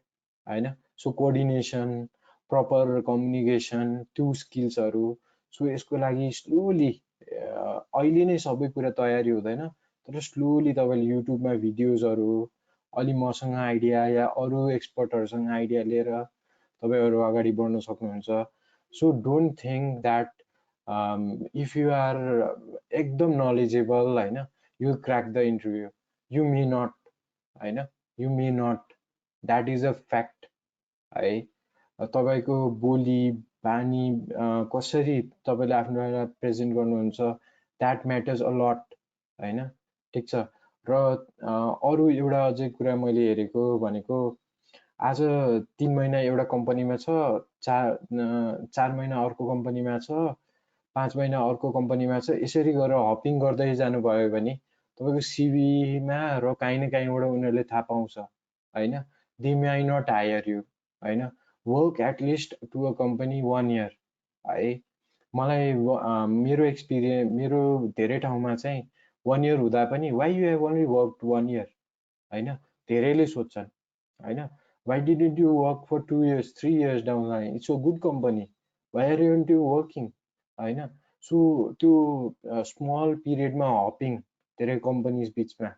होइन। सो कोअर्डिनेसन, प्रपर कम्युनिकेसन, त्यो स्किल्सहरू। सो यसको लागि स्लोली अहिले नै सबै कुरा तयारी हुँदैन, तर स्लोली तपाईँले युट्युबमा भिडियोजहरू अलि मसँग आइडिया या अरू एक्सपर्टहरूसँग आइडिया लिएर तपाईँहरू अगाडि बढ्न सक्नुहुन्छ। So don't think that if you are एकदम नलेजेबल होइन you crack the interview, you may not होइन, you may not, that is a fact है। तपाईँको बोली बानी कसरी तपाईँले आफ्नो प्रेजेन्ट गर्नुहुन्छ द्याट म्याटर्स अ लट होइन, ठिक छ। र अरू एउटा अझै कुरा मैले हेरेको भनेको आज 3 महिना एउटा कम्पनीमा छ, 4 महिना अर्को कम्पनीमा छ, 5 महिना अर्को कम्पनीमा छ, यसरी गरेर हपिङ गर्दै जानुभयो भने तपाईँको सिभीमा र काहीँ न काहीँबाट उनीहरूले थाहा पाउँछ होइन। They may not hire you होइन, work at least to a company 1 year है। मलाई मेरो एक्सपिरियन्स मेरो धेरै ठाउँमा चाहिँ 1 year हुँदा पनि why you have only work 1 year होइन, धेरैले सोध्छन् होइन, why didn't you work for 2 years 3 years down the line, it's a good company, why are you working होइन। सो त्यो स्मल पिरियडमा हपिङ धेरै कम्पनीज बिचमा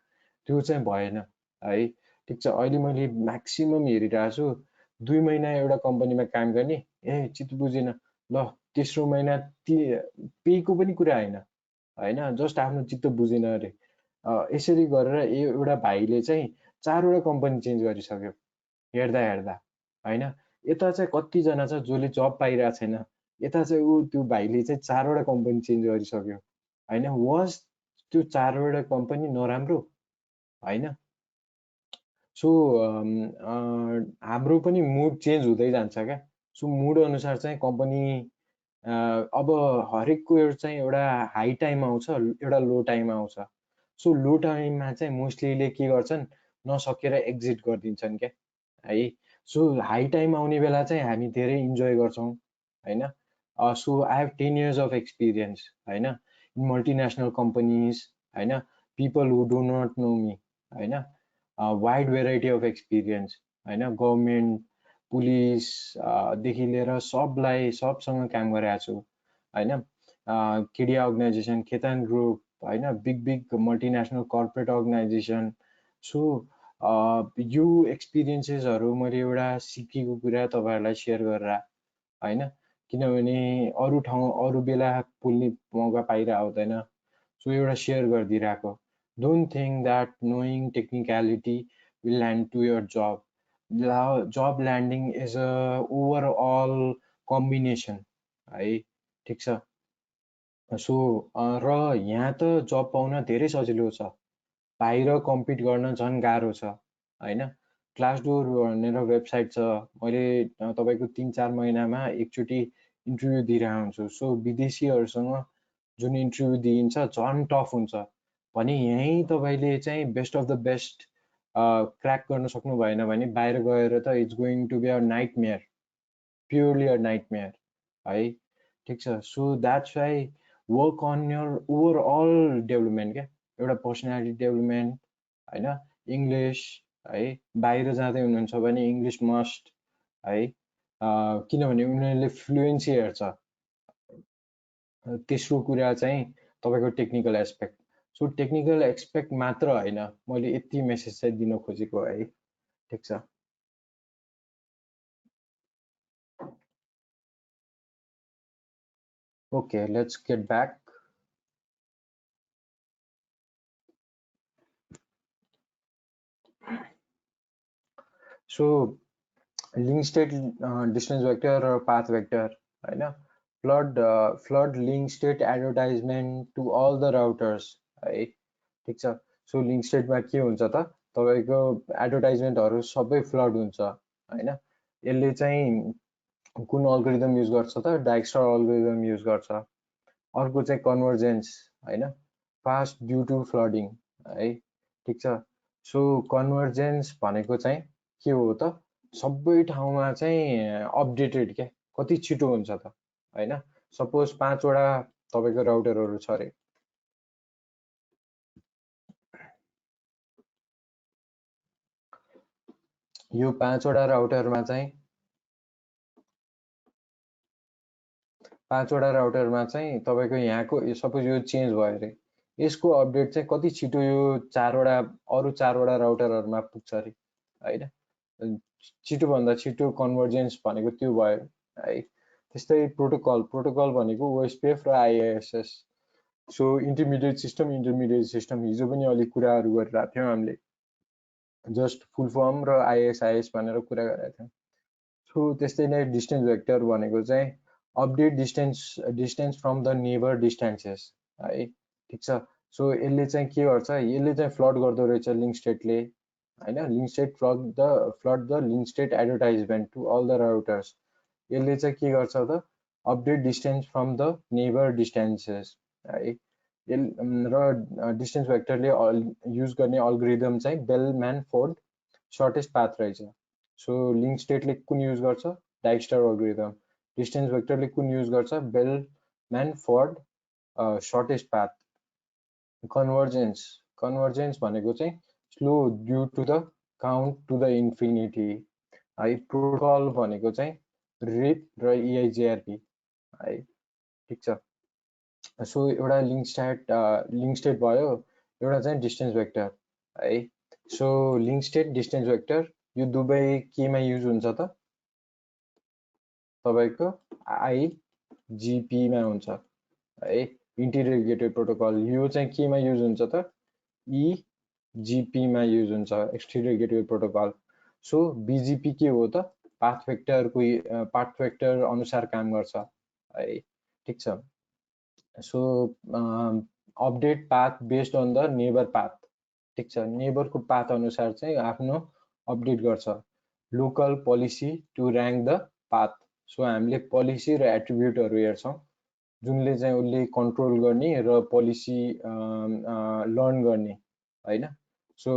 त्यो चाहिँ भएन है, ठिक छ। अहिले मैले म्याक्सिमम् हेरिरहेको छु 2 महिना एउटा कम्पनीमा काम गर्ने, ए चित्त बुझेन ल तेस्रो महिना पेको पनि कुरा होइन होइन, जस्ट आफ्नो चित्त बुझेन अरे। यसरी गरेर एउटा भाइले चाहिँ 4वटा कम्पनी चेन्ज गरिसक्यो हेर्दा हेर्दा होइन। यता चाहिँ कतिजना छ जसले जब पाइरहेको छैन, यता चाहिँ ऊ त्यो भाइले चाहिँ 4वटा कम्पनी चेन्ज गरिसक्यो होइन। वाज त्यो 4वटा कम्पनी नराम्रो होइन। सो हाम्रो पनि मुड चेन्ज हुँदै जान्छ क्या। सो मुड अनुसार चाहिँ कम्पनी अब हरेकको चाहिँ एउटा हाई टाइम आउँछ, एउटा लो टाइम आउँछ। सो लो टाइममा चाहिँ मोस्टलीले के गर्छन् नसकेर एक्जिट गरिदिन्छन् क्या है। सो हाई टाइम आउने बेला चाहिँ हामी धेरै इन्जोय गर्छौँ होइन। So I have 10 years of experience होइन इन मल्टिनेसनल कम्पनीज होइन, people who do not know me होइन, वाइड भेराइटी अफ एक्सपिरियन्स होइन, गभर्मेन्ट पुलिसदेखि लिएर सबसँग काम गरेको छु होइन। केडिया अर्गनाइजेसन, खेतान ग्रुप होइन, big multinational corporate organization. So यो एक्सपिरियन्सेसहरू मैले एउटा सिकेको कुरा तपाईँहरूलाई सेयर गरेर होइन, किनभने अरू ठाउँ अरू बेला बोल्ने मौका पाइरहेको हुँदैन। सो एउटा सेयर गरिदिइरहेको। Don't think that knowing technicality will land to your job. Job landing is a overall combination है, ठिक छ। सो र यहाँ त जब पाउन धेरै सजिलो छ, बाहिर कम्पिट गर्न झन् गाह्रो छ होइन। ग्लासडोर भनेर वेबसाइट छ, मैले तपाईँको 3-4 महिनामा एकचोटि इन्टरभ्यू दिइरहेको हुन्छु। सो विदेशीहरूसँग जुन इन्टरभ्यू दिइन्छ झन् टफ हुन्छ भने यहीँ तपाईँले चाहिँ best of the best crack गर्न सक्नु भएन भने बाहिर गएर त it's going to be a nightmare, purely a nightmare है, ठिक छ। So that's why work on your overall development क्या, एउटा पर्सनालिटी डेभलपमेन्ट होइन, इङ्ग्लिस है, बाहिर जाँदै हुनुहुन्छ भने इङ्ग्लिस मस्ट है, किनभने उनीहरूले फ्लुएन्सी हेर्छ। तेस्रो कुरा चाहिँ तपाईँको technical aspect. So technical aspect मात्र होइन, मैले यति मेसेज चाहिँ दिन खोजेको है, ठिक छ। Okay, let's get back. So link state, distance vector र पाथ भेक्टर होइन, flood link state advertisement to all the routers है, ठिक छ। सो लिङ्क स्टेटमा के हुन्छ त तपाईँको एडभर्टाइजमेन्टहरू सबै फ्लड हुन्छ होइन। यसले चाहिँ कुन अल्गोरिदम युज गर्छ त डाइक्स्टर अल्गोरिदम युज गर्छ। अर्को चाहिँ कन्भर्जेन्स होइन, फास्ट ड्यु टु फ्लडिङ है, ठिक छ। सो कन्भर्जेन्स भनेको चाहिँ के हो त सबै ठाउँमा चाहिँ अपडेटेड क्या, कति छिटो हुन्छ त होइन। सपोज 5वटा तपाईँको राउटरहरू छ अरे, यो 5वटा राउटरमा चाहिँ 5वटा राउटरमा चाहिँ तपाईँको यहाँको सपोज यो चेन्ज भयो अरे, यसको अपडेट चाहिँ कति छिटो यो अरू चारवटा राउटरहरूमा पुग्छ अरे होइन, छिटोभन्दा छिटो कन्भर्जेन्स भनेको त्यो भयो है। त्यस्तै प्रोटोकल भनेको ओएसपिएफ र आइएसएस। सो इन्टरमिडिएट सिस्टम हिजो पनि अलिक कुराहरू गरिरहेको थियौँ हामीले, जस्ट फुल फर्म र आइएसआइएस भनेर कुरा गरेका थियौँ। सो त्यस्तै नै डिस्टेन्स भेक्टर भनेको चाहिँ update distance from the neighbour distances है, ठिक छ। सो यसले चाहिँ के गर्छ, यसले चाहिँ फ्लड गर्दो रहेछ लिङ्क स्टेटले होइन, link state flood the link state advertisement to all the routers. यसले चाहिँ के गर्छ त, update distance from the neighbour distances है। र डिस्टेन्स भेक्टरले युज गर्ने अल्गोरिदम चाहिँ बेल-म्यानफोर्ड सर्टेस्ट पाथ रहेछ। सो लिङ्क स्टेटले कुन युज गर्छ, डाइक्स्टर अल्गोरिदम। डिस्टेन्स भेक्टरले कुन युज गर्छ, बेल-म्यानफोर्ड सर्टेस्ट पाथ। कन्भर्जेन्स भनेको चाहिँ slow due to the count to the infinity है। प्रोटोकल भनेको चाहिँ रिप र EIGRP है, ठिक छ। सो एउटा लिङ्क स्टेट भयो, एउटा चाहिँ डिस्टेन्स भेक्टर है। So link state distance vector यो दुवै केमा युज हुन्छ त, तपाईँको IGP मा हुन्छ है, इन्टिरियर गेटवे प्रोटोकल। यो चाहिँ केमा युज हुन्छ त, EGP मा युज हुन्छ, एक्सटिरियर गेटवे प्रोटोकल। सो BGP के हो त, पाथ भेक्टर अनुसार काम गर्छ है, ठिक छ। So update path based on the neighbour path, ठिक छ। नेबरको पाथ अनुसार चाहिँ आफ्नो अपडेट गर्छ। Local policy to rank the path. So हामीले पोलिसी र एट्रिब्युटहरू हेर्छौँ जुनले चाहिँ उसले कन्ट्रोल गर्ने र पोलिसी लर्न गर्ने होइन। सो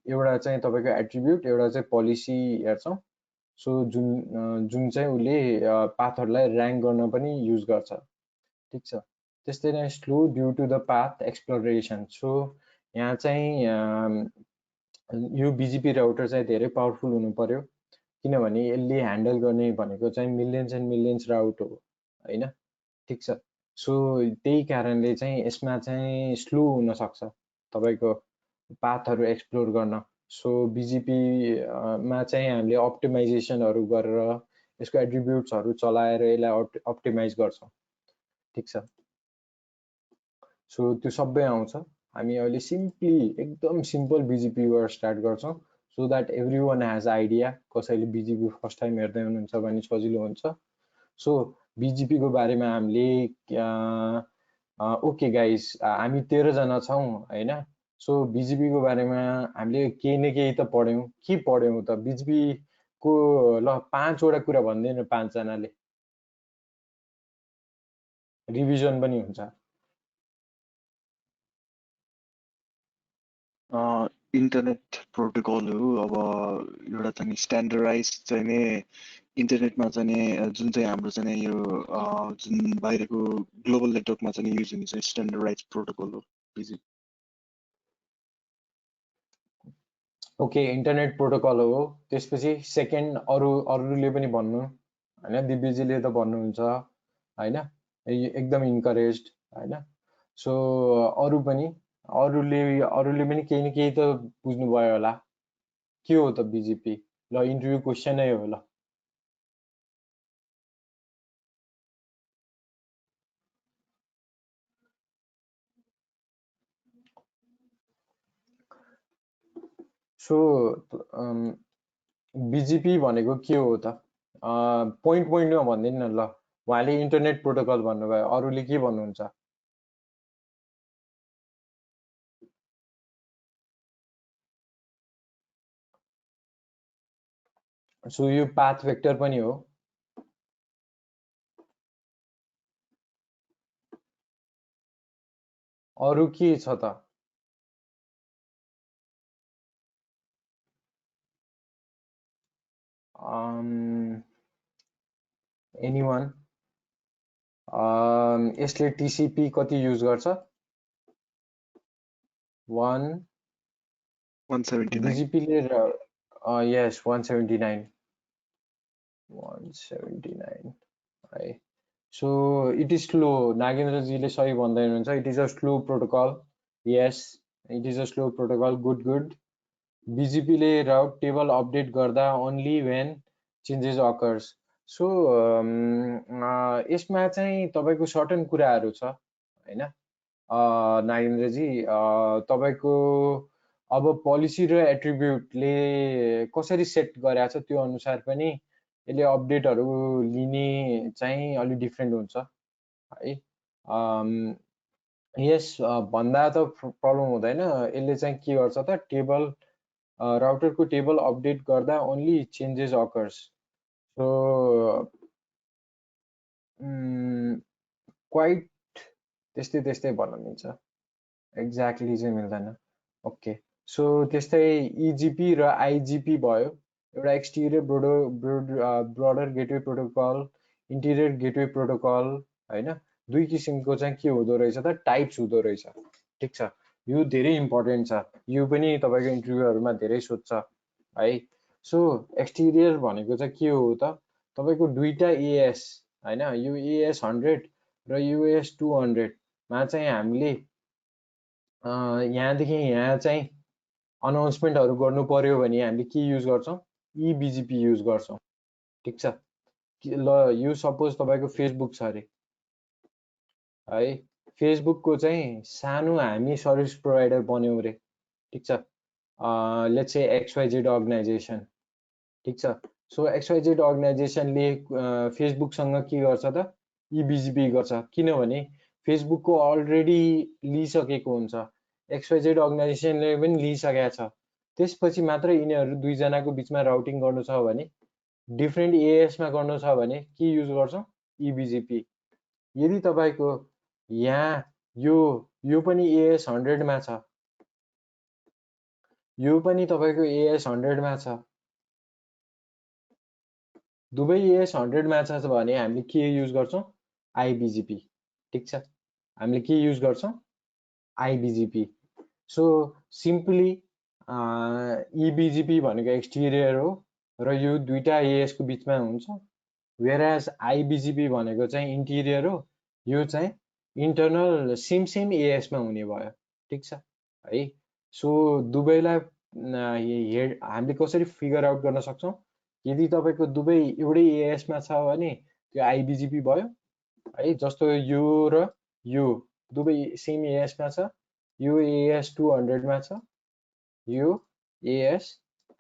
एउटा चाहिँ तपाईँको एट्रिब्युट, एउटा चाहिँ पोलिसी हेर्छौँ। सो जुन चाहिँ उसले पाथहरूलाई ऱ्याङ्क गर्न पनि युज गर्छ, ठिक छ। त्यस्तै नै slow due to the path exploration. So यहाँ चाहिँ यो BGP राउटर चाहिँ धेरै पावरफुल हुनु पर्यो, किनभने यसले ह्यान्डल गर्ने भनेको चाहिँ मिलियन्स एन्ड मिलियन्स राउट हो होइन, ठिक छ। सो त्यही कारणले चाहिँ यसमा चाहिँ स्लो हुनसक्छ तपाईँको पाथहरू एक्सप्लोर गर्न। सो BGP मा चाहिँ हामीले अप्टिमाइजेसनहरू गरेर यसको एट्रिब्युट्सहरू चलाएर यसलाई अप्टिमाइज गर्छौँ, ठिक छ। सो त्यो सबै आउँछ। हामी अहिले सिम्पली एकदम सिम्पल BGPबाट स्टार्ट गर्छौँ, so that every one has idea. कसैले BGP फर्स्ट टाइम हेर्दै हुनुहुन्छ भने सजिलो हुन्छ। सो BGP को बारेमा हामीले ओके गाइस, हामी 13 जना छौँ होइन। सो BGP को बारेमा हामीले केही न केही त पढ्यौँ। के पढ्यौँ त BGP को, ल 5 वटा कुरा भन्दैन 5 जनाले, रिभिजन पनि हुन्छ। इन्टरनेट प्रोटोकलहरू अब एउटा चाहिँ स्ट्यान्डर्डाइज चाहिँ नि इन्टरनेटमा चाहिँ नि जुन चाहिँ हाम्रो चाहिँ यो जुन बाहिरको ग्लोबल नेटवर्कमा चाहिँ युज हुने चाहिँ स्ट्यान्डर्डाइज प्रोटोकल हो BGP। ओके, इन्टरनेट प्रोटोकल हो। त्यसपछि सेकेन्ड अरूले पनि भन्नु होइन, दिव्यजीले त भन्नुहुन्छ होइन, एकदम इन्करेज होइन। सो अरूले पनि केही न केही त बुझ्नुभयो होला, के हो त BGP। ल इन्टरभ्यू क्वेसनै हो ल। सो BGP भनेको के हो त, पोइन्टमा भनिदिनु न ल। उहाँले इन्टरनेट प्रोटोकल भन्नुभयो, अरूले के भन्नुहुन्छ? सो यो पाथ भेक्टर पनि हो। अरू के छ त? एनीवन? यसले TCP कति युज गर्छ? 179। BGP ले यस 179 है। So it is slow. नागेन्द्रजीले सही भन्दै हुनुहुन्छ, it is a slow protocol Yes, it is a slow protocol. Good. BGP ले route table update गर्दा only when changes occurs. So यसमा चाहिँ तपाईको सर्टेन कुराहरू छ हैन नागेन्द्रजी तपाईको अब पोलिसी र एट्रिब्युटले कसरी सेट गरेछ त्यो अनुसार पनि यसले अपडेटहरू लिने चाहिँ अलि डिफरेन्ट हुन्छ है यस भन्दा त प्रब्लम हुँदैन यसले चाहिँ के गर्छ त टेबल राउटरको टेबल अपडेट गर्दा only changes occurs so quite त्यस्तै भन्न मिल्छ एक्ज्याक्टली चाहिँ मिल्दैन ओके सो त्यस्तै इजिपी र आइजिपी भयो एउटा exterior border gateway protocol interior gateway protocol हैन दुई किसिमको चाहिँ के हुँदो रहेछ त टाइप्स हुँदो रहेछ ठिक छ यो धेरै इम्पोर्टेन्ट छ यो पनि तपाईको इन्टरभ्यूहरुमा धेरै सोध्छ है सो एक्सटिरियर भनेको चाहिँ के हो त तपाईको दुईटा एएस हैन यो एएस 100 र युएस 200 मा चाहिँ हामीले यहाँदेखि यहाँ चाहिँ अनाउन्समेन्टहरु गर्नु पर्यो भने हामीले के युज गर्छौं इबिजिपी युज गर्छौं ठीक छ ल यो सपोज तपाईको फेसबुक छ अरे है फेसबुकको चाहिँ सानो हामी सर्भिस प्रोवाइडर बन्यौं रे ठीक छ लेट्स से XYZ अर्गनाइजेसन ठीक छ सो XYZ अर्गनाइजेसनले फेसबुकसँग के गर्छ त इबिजिपी गर्छ किनभने फेसबुकको अलरेडी लिइसकेको हुन्छ XYZ अर्गनाइजेसनले पनि लिइसकेको छ त्यसपछि मात्र यिनीहरु दुई जनाको बीचमा राउटिङ गर्नु छ भने डिफरेन्ट एएस मा गर्नु छ भने के युज गर्छौं इबिजिपी यदि तपाईको यहाँ यो पनि एएस 100 मा छ यो पनि तपाईको एएस 100 मा छ दुवै एएस 100 मा छ भने हामीले के युज गर्छौं आइबिजिपी ठीक छ हामीले के युज गर्छौं आइबिजिपी सो सिम्पली इबिजिपी भनेको एक्सटिरियर हो र यो दुईटा एएस को बीचमा हुन्छ वेयरएज आइबिजिपी भनेको चाहिँ इन्टिरियर हो यो चाहिँ इन्टरनल सेम एएस मा हुने भयो ठीक छ है सो दुवैलाई हामीले कसरी फिगर आउट गर्न सक्छौं यदि तपाईको दुवै एउटै एएस मा छ भने त्यो आइबिजिपी भयो है जस्तो यो र यो दुवै सेम एएस मा छ यो एएस 200 मा छ यो एएस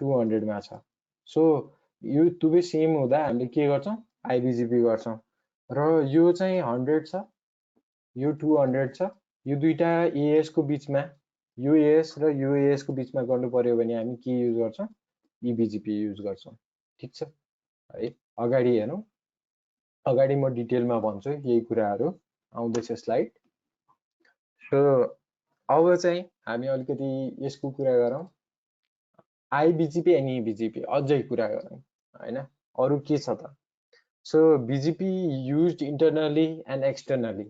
200 मा छ सो यो दुवै सेम हुँदा हामीले के गर्छौं आइबिजिपी गर्छौं र यो चाहिँ 100 छ यो 200 छ यो दुईटा एएस को बीचमा यो एएस र यो एएस को बीचमा गर्नु पर्यो भने हामी के युज गर्छौं इबिजिपी युज गर्छौं ठीक छ है अगाडि हेरौं अगाडि म डिटेलमा भन्छु यही कुराहरु आउँदैछ स्लाइड सो अब चाहिँ हामी अलिकति यसको कुरा गरौं आइबिजिपी अनि इबिजिपी अझै कुरा गरौं हैन अरु के छ त so BGP used internally and externally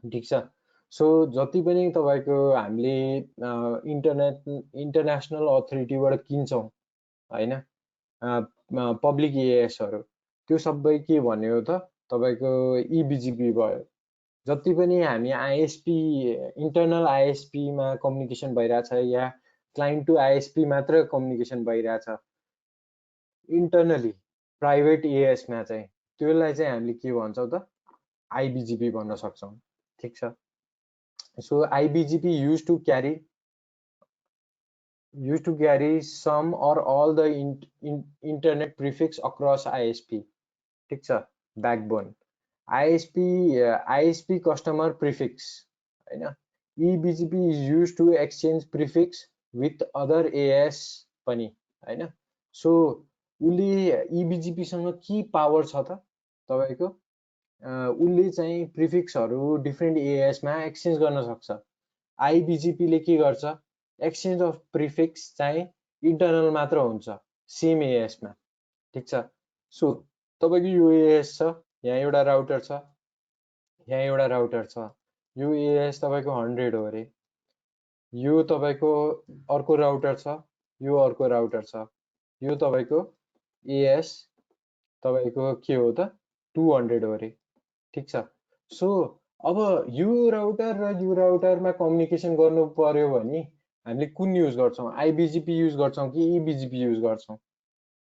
ठीक छ सो जति पनि तपाईको हामीले इन्टरनेशनल अथोरिटीबाट किन्छौं हैन पब्लिक एएसहरु त्यो सबै के भन्ने हो त तपाईको इबिजिपी भयो जति पनि हामी आईएसपी इन्टरनल आईएसपी मा कम्युनिकेसन भइराछ या क्लाइन्ट टु आईएसपी मात्र कम्युनिकेसन भइराछ इन्टरनली प्राइभेट एएस मा चाहिँ त्यसलाई चाहिँ हामीले के भन्छौं त आइबिजिपी भन्न सक्छौं ठीक छ so IBGP used to carry some or all the internet prefix across ISP ठीक छ backbone ISP customer prefix हैन EBGP is used to exchange prefix with other AS पनि हैन so उले EBGP सँग के पावर छ त तपाईको उले चाहिँ प्रिफिक्सहरु डिफरेन्ट एएस मा एक्सचेन्ज गर्न सक्छ आइबिजिपी ले के गर्छ एक्सचेन्ज अफ प्रिफिक्स चाहिँ इन्टरनल मात्र हुन्छ सेम एएस मा ठीक छ सो तपाईको यो एएस छ यहाँ एउटा राउटर छ यहाँ एउटा राउटर छ यो एएस तपाईको 100 हो रे यो तपाईको अर्को राउटर छ यो अर्को राउटर छ यो तपाईको एएस तपाईको के हो त 200 हो रे ठीक छ सो अब यो राउटर र यो राउटरमा कम्युनिकेसन गर्नु पर्यो भने हामीले कुन युज गर्छौँ? आइबिजिपी युज गर्छौँ कि इबिजिपी युज गर्छौँ?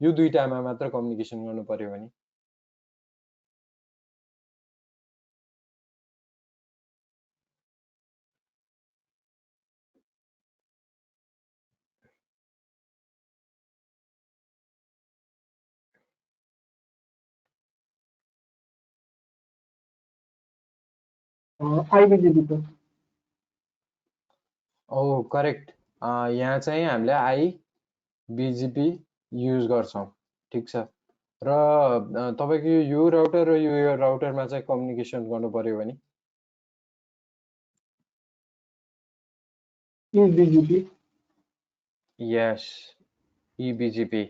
यो दुईटामा मात्र कम्युनिकेसन गर्नु पर्यो भने आइबिजिबी त ओ करेक्ट। यहाँ चाहिँ हामीले आइबिजिपी युज गर्छौँ, ठिक छ। र तपाईँको यो राउटर र यो राउटरमा चाहिँ कम्युनिकेसन गर्नु पर्यो भने इबिजिबी यस इबिजिपी।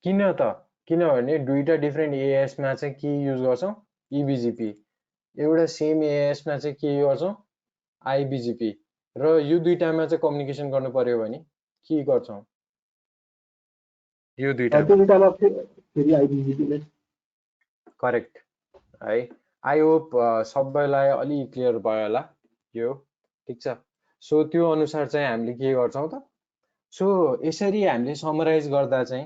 किन त? किनभने दुईटा डिफ्रेन्ट एएसमा चाहिँ के युज गर्छौँ? इबिजिपी। एउटा सेम एएसमा चाहिँ के गर्छौँ? आइबिजिपी। र यो दुईटामा चाहिँ कम्युनिकेसन गर्नु पर्यो भने के गर्छौँ? यो दुईटामा दुईटामा फेरि आइबिजिबी नै करेक्ट है। आई होप सबैलाई अलि क्लियर भयो होला यो, ठिक छ। सो त्यो अनुसार चाहिँ हामीले के गर्छौँ त? सो यसरी हामीले समराइज गर्दा चाहिँ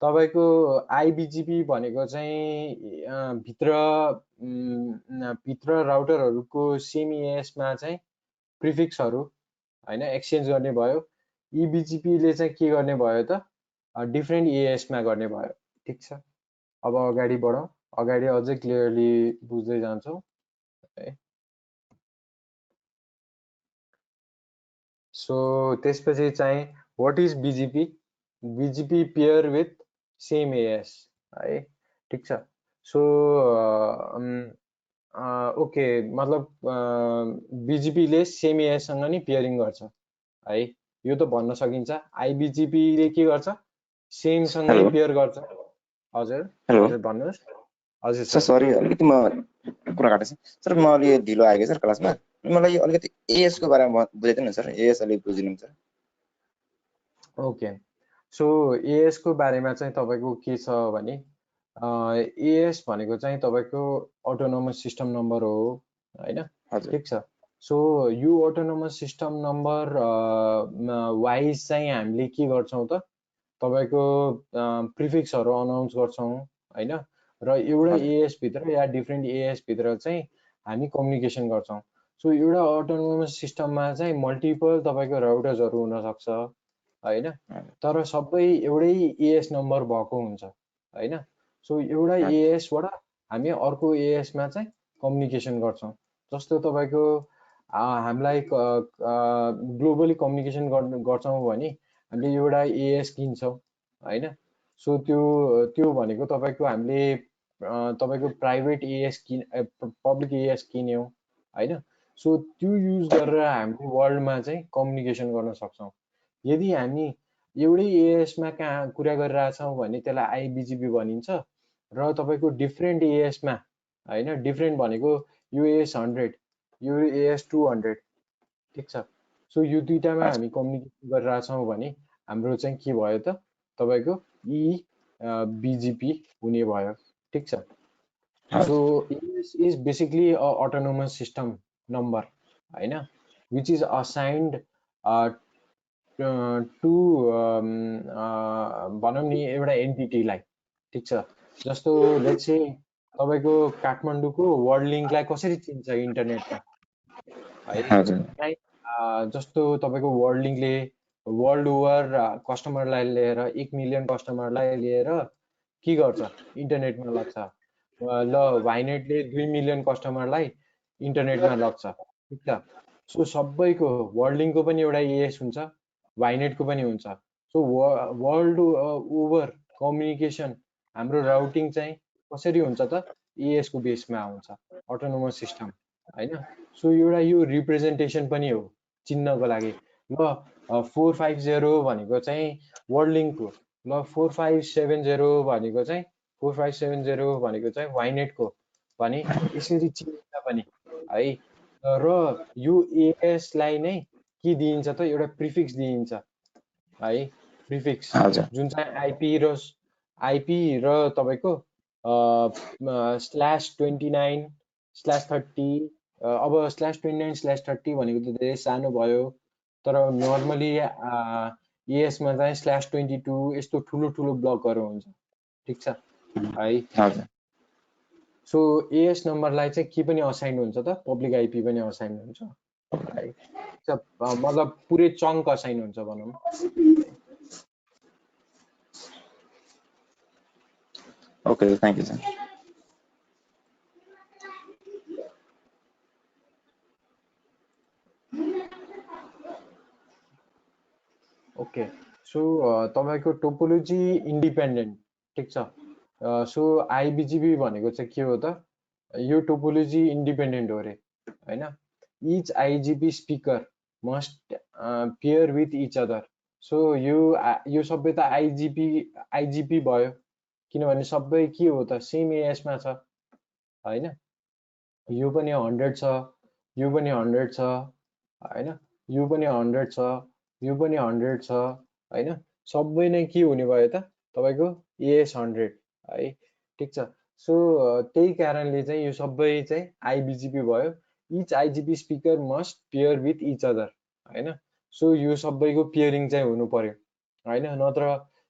तपाईँको आइबिजिपी भनेको चाहिँ भित्र राउटरहरूको सेम एएसमा चाहिँ प्रिफिक्सहरू होइन एक्सचेन्ज गर्ने भयो। इबिजिपीले चाहिँ के गर्ने भयो त? डिफ्रेन्ट एएसमा गर्ने भयो, ठिक छ। अब अगाडि बढौँ, अगाडि अझै क्लियरली बुझ्दै जान्छौँ है। सो त्यसपछि चाहिँ what is BGP? BGP pair with same as है, ठिक छ। सो ओके, मतलब बिजिपीले सेम एएससँग नि पेयरिङ गर्छ है, यो त भन्न सकिन्छ। आइबिजिपीले के गर्छ? सेमसँगै हेलो पेयर गर्छ। हजुर हेलो हजुर भन्नुहोस्। हजुर सर सर। सरी अलिकति म कुरा काटेँ सर म अलि ढिलो आएको सर क्लासमा मलाई अलिकति एएस को बारेमा बुझाइदिनु न सर एएस अलिक बुझिदिनु सर ओके, सो एएस को बारेमा चाहिँ तपाईँको के छ भने एएस भनेको चाहिँ तपाईँको अटोनोमस सिस्टम नम्बर हो होइन, हजुर ठिक छ। सो यो अटोनोमस सिस्टम नम्बर वाइज चाहिँ हामीले के गर्छौँ त? तपाईँको प्रिफिक्सहरू अनाउन्स गर्छौँ होइन, र एउटा हजुर एएस भित्र या डिफ्रेन्ट एएस भित्र चाहिँ हामी कम्युनिकेसन गर्छौँ। सो एउटा अटोनोमस सिस्टममा चाहिँ मल्टिपल तपाईँको राउटर्सहरू हुनसक्छ होइन, तर सबै एउटै एएस नम्बर भएको हुन्छ होइन। सो एउटा एएसबाट हामी अर्को एएसमा चाहिँ कम्युनिकेसन गर्छौँ। जस्तो तपाईँको हामीलाई ग्लोबली कम्युनिकेसन गर्छौँ भने हामीले एउटा एएस किन्छौँ होइन। सो त्यो भनेको तपाईँको हामीले तपाईँको प्राइभेट एएस पब्लिक एएस किन्यौँ होइन। सो त्यो युज गरेर हामीले वर्ल्डमा चाहिँ कम्युनिकेसन गर्न सक्छौँ। यदि हामी एउटै एएसमा कुरा गरिरहेछौँ भने त्यसलाई आइबिजिपी भनिन्छ। र तपाईँको डिफ्रेन्ट एएसमा होइन, डिफ्रेन्ट भनेको यो एएस 100 यो एएस 200, ठिक छ। सो यो दुईटामा हामी कम्युनिकेसन गरिरहेछौँ भने हाम्रो चाहिँ के भयो त? तपाईँको बिजिपी हुने भयो, ठिक छ। So as is basically a autonomous system number होइन, विच इज असाइन्ड टु भनौँ नि एउटा एन्टिटीलाई, ठिक छ। जस्तो लेट्स से तपाईँको काठमाडौँको वर्ल्ड लिङ्कलाई कसरी चिन्छ इन्टरनेटमा है। जस्तो तपाईँको वर्ल्ड लिङ्कले वर्ल्ड ओभर कस्टमरलाई लिएर 1 मिलियन कस्टमरलाई लिएर के गर्छ? इन्टरनेटमा लग्छ। ल वाइनेटले 2 मिलियन कस्टमरलाई इन्टरनेटमा लग्छ, ठिक छ। सो सबैको वर्ल्ड लिङ्कको पनि एउटा एएस हुन्छ, वाइनेटको पनि हुन्छ। सो वर्ल्ड ओभर कम्युनिकेसन हाम्रो राउटिङ चाहिँ कसरी हुन्छ त? एएस को बेसमा हुन्छ, अटोनोमस सिस्टम होइन। सो एउटा यो रिप्रेजेन्टेसन पनि हो चिन्नको लागि। ल 450 भनेको चाहिँ वर्ल्ड लिङ्कको, ल 4570 भनेको चाहिँ 4570 भनेको चाहिँ वाइनेटको भने यसरी चिनिन्छ पनि है। र यो एएसलाई नै के दिइन्छ त? एउटा प्रिफिक्स दिइन्छ है, प्रिफिक्स जुन चाहिँ आइपी र तपाईँको /29/30 अब /29/30 भनेको त धेरै सानो भयो, तर नर्मली एएसमा चाहिँ /22 यस्तो ठुलो ठुलो ब्लकहरू हुन्छ, ठिक छ है। हजुर सो एएस नम्बरलाई चाहिँ के पनि असाइन हुन्छ त, पब्लिक आइपी पनि असाइन हुन्छ है, मतलब पुरै चङ्क असाइन हुन्छ भनौँ। Okay thank you sir. Okay, so तपाईँको टोपोलोजी इन्डिपेन्डेन्ट, ठिक छ। सो आइबिजिबी भनेको चाहिँ के हो त, यो टोपोलोजी इन्डिपेन्डेन्ट हो अरे होइन। Each IBGP speaker must pair with each other. So यो सबै त आइजिपी भयो, किनभने सबै के हो त, सेम एएसमा छ होइन। यो पनि 100 छ, यो पनि 100 छ होइन, यो पनि 100 छ, यो पनि 100 छ होइन, सबै नै के हुने भयो त तपाईँको एएस 100 है, ठिक छ। सो त्यही कारणले चाहिँ यो सबै चाहिँ आइबिजिपी भयो। Each IGP speaker must pair with each other होइन। सो यो सबैको पेयरिङ चाहिँ हुनु पर्यो होइन, नत्र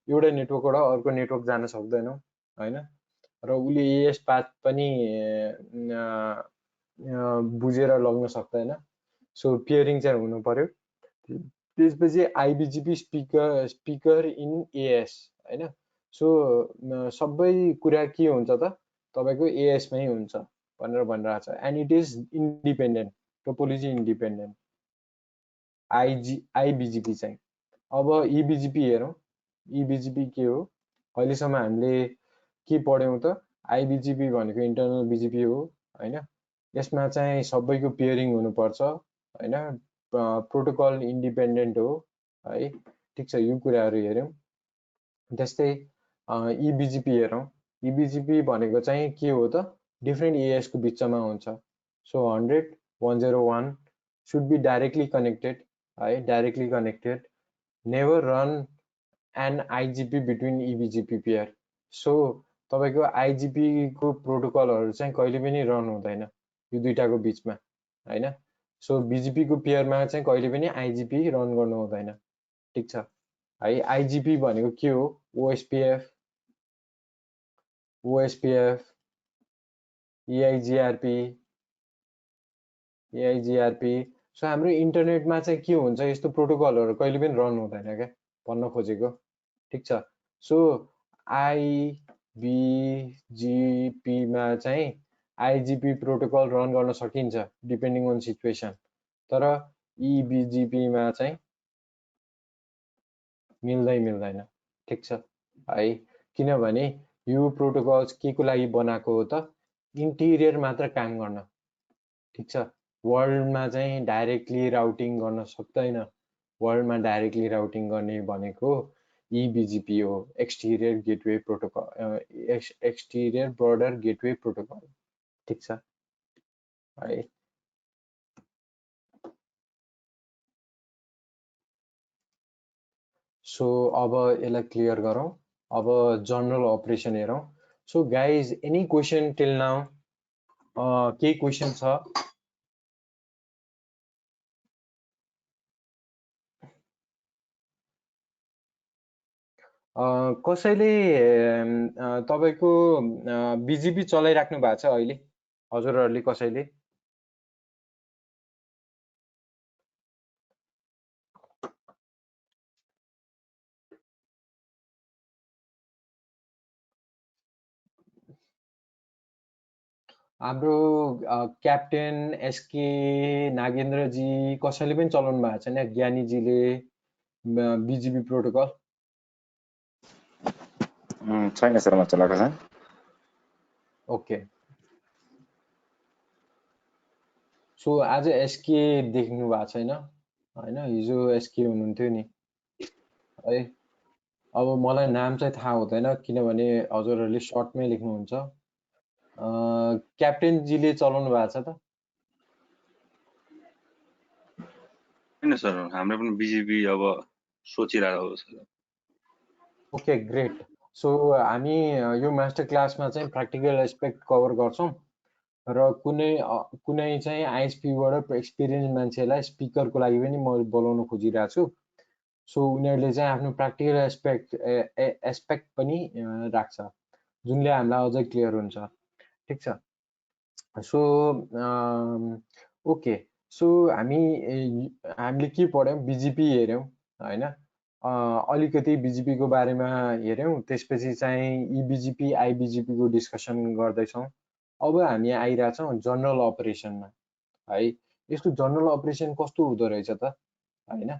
एउटा नेटवर्कबाट अर्को नेटवर्क जान सक्दैनौँ होइन। र उसले एएस पाथ पनि बुझेर लग्न सक्दैन। सो पेयरिङ चाहिँ हुनु पर्यो। त्यसपछि आइबिजिपी स्पिकर इन एएस होइन। सो सबै कुरा के हुन्छ त तपाईँको एएसमै हुन्छ भनेर भनिरहेको छ। And it is independent, topology independent IBGP चाहिँ। अब इबिजिपी हेरौँ, इबिजिपी के हो। अहिलेसम्म हामीले के पढ्यौँ त, आइबिजिपी भनेको इन्टरनल बिजिपी हो होइन। यसमा चाहिँ सबैको पेयरिङ हुनुपर्छ होइन, प्रोटोकल इन्डिपेन्डेन्ट हो है, ठिक छ। यो कुराहरू हेऱ्यौँ। त्यस्तै इबिजिपी हेरौँ। इबिजिपी भनेको चाहिँ के हो त, डिफ्रेन्ट एएसको बिचमा हुन्छ। So 100, 101 should be directly connected है, directly connected, never run an IGP between EBGP pair. So तपाईँको आइजिपीको प्रोटोकलहरू चाहिँ कहिले पनि रन हुँदैन यो दुइटाको बिचमा होइन। सो बिजिपीको पेयरमा चाहिँ कहिले पनि आइजिपी रन गर्नु हुँदैन, ठिक छ है। आइजिपी भनेको के हो, ओएसपिएफ, एआइजिआरपी, सो हाम्रो इन्टरनेटमा चाहिँ के हुन्छ, यस्तो प्रोटोकलहरू कहिले पनि रन हुँदैन क्या, भन्न खोजेको, ठिक छ। सो आइबिजिपीमा चाहिँ आइजिपी प्रोटोकल रन गर्न सकिन्छ डिपेन्डिङ अन सिचुएसन, तर इबिजिपीमा चाहिँ मिल्दैन, ठिक छ है। किनभने यो प्रोटोकल्स के को लागि बनाएको हो त, इन्टिरियर मात्र काम गर्न, ठिक छ। वर्ल्डमा चाहिँ डाइरेक्टली राउटिङ गर्न सक्दैन। वर्ल्डमा डाइरेक्टली राउटिङ गर्ने भनेको इबिजिपी हो, exterior gateway protocol, exterior border gateway protocol, ठिक छ है। सो अब यसलाई क्लियर गरौँ। अब जनरल अपरेसन हेरौँ। So guys, any question till now? केही क्वेसन छ? कसैले तपाईँको बिजिबी चलाइराख्नु भएको छ अहिले, हजुरहरूले कसैले? हाम्रो क्याप्टेन एसके नागेन्द्रजी कसैले पनि चलाउनु भएको छैन, ज्ञानीजीले बिजिबी प्रोटोकल? छैन सर, म चलाएको छैन। ओके, सो आज एसके देख्नु भएको छैन होइन, हिजो एसके हुनुहुन्थ्यो नि है। अब मलाई नाम चाहिँ थाहा हुँदैन किनभने हजुरहरूले सर्टमै लेख्नुहुन्छ। क्याप्टेनजीले चलाउनु भएको छ त? होइन सर, हाम्रो पनि बिजिबी अब सोचिरहेको छ। Okay, great. सो हामी यो मास्टर क्लासमा चाहिँ प्र्याक्टिकल एस्पेक्ट कभर गर्छौँ। र कुनै चाहिँ आइएसपीबाट एक्सपिरियन्स मान्छेलाई स्पिकरको लागि पनि म बोलाउन खोजिरहेको छु। सो उनीहरूले चाहिँ आफ्नो प्र्याक्टिकल एस्पेक्ट पनि राख्छ, जुनले हामीलाई अझै क्लियर हुन्छ। ठिक छ। सो ओके, सो हामीले के पढ्यौँ, बिजिपी हेऱ्यौँ होइन, अलिकति बिजिपीको बारेमा हेऱ्यौँ, त्यसपछि चाहिँ इबिजिपी आइबिजिपीको डिस्कसन गर्दैछौँ। अब हामी आइरहेछौँ जनरल अपरेसनमा है। यसको जनरल अपरेसन कस्तो हुँदो रहेछ त होइन।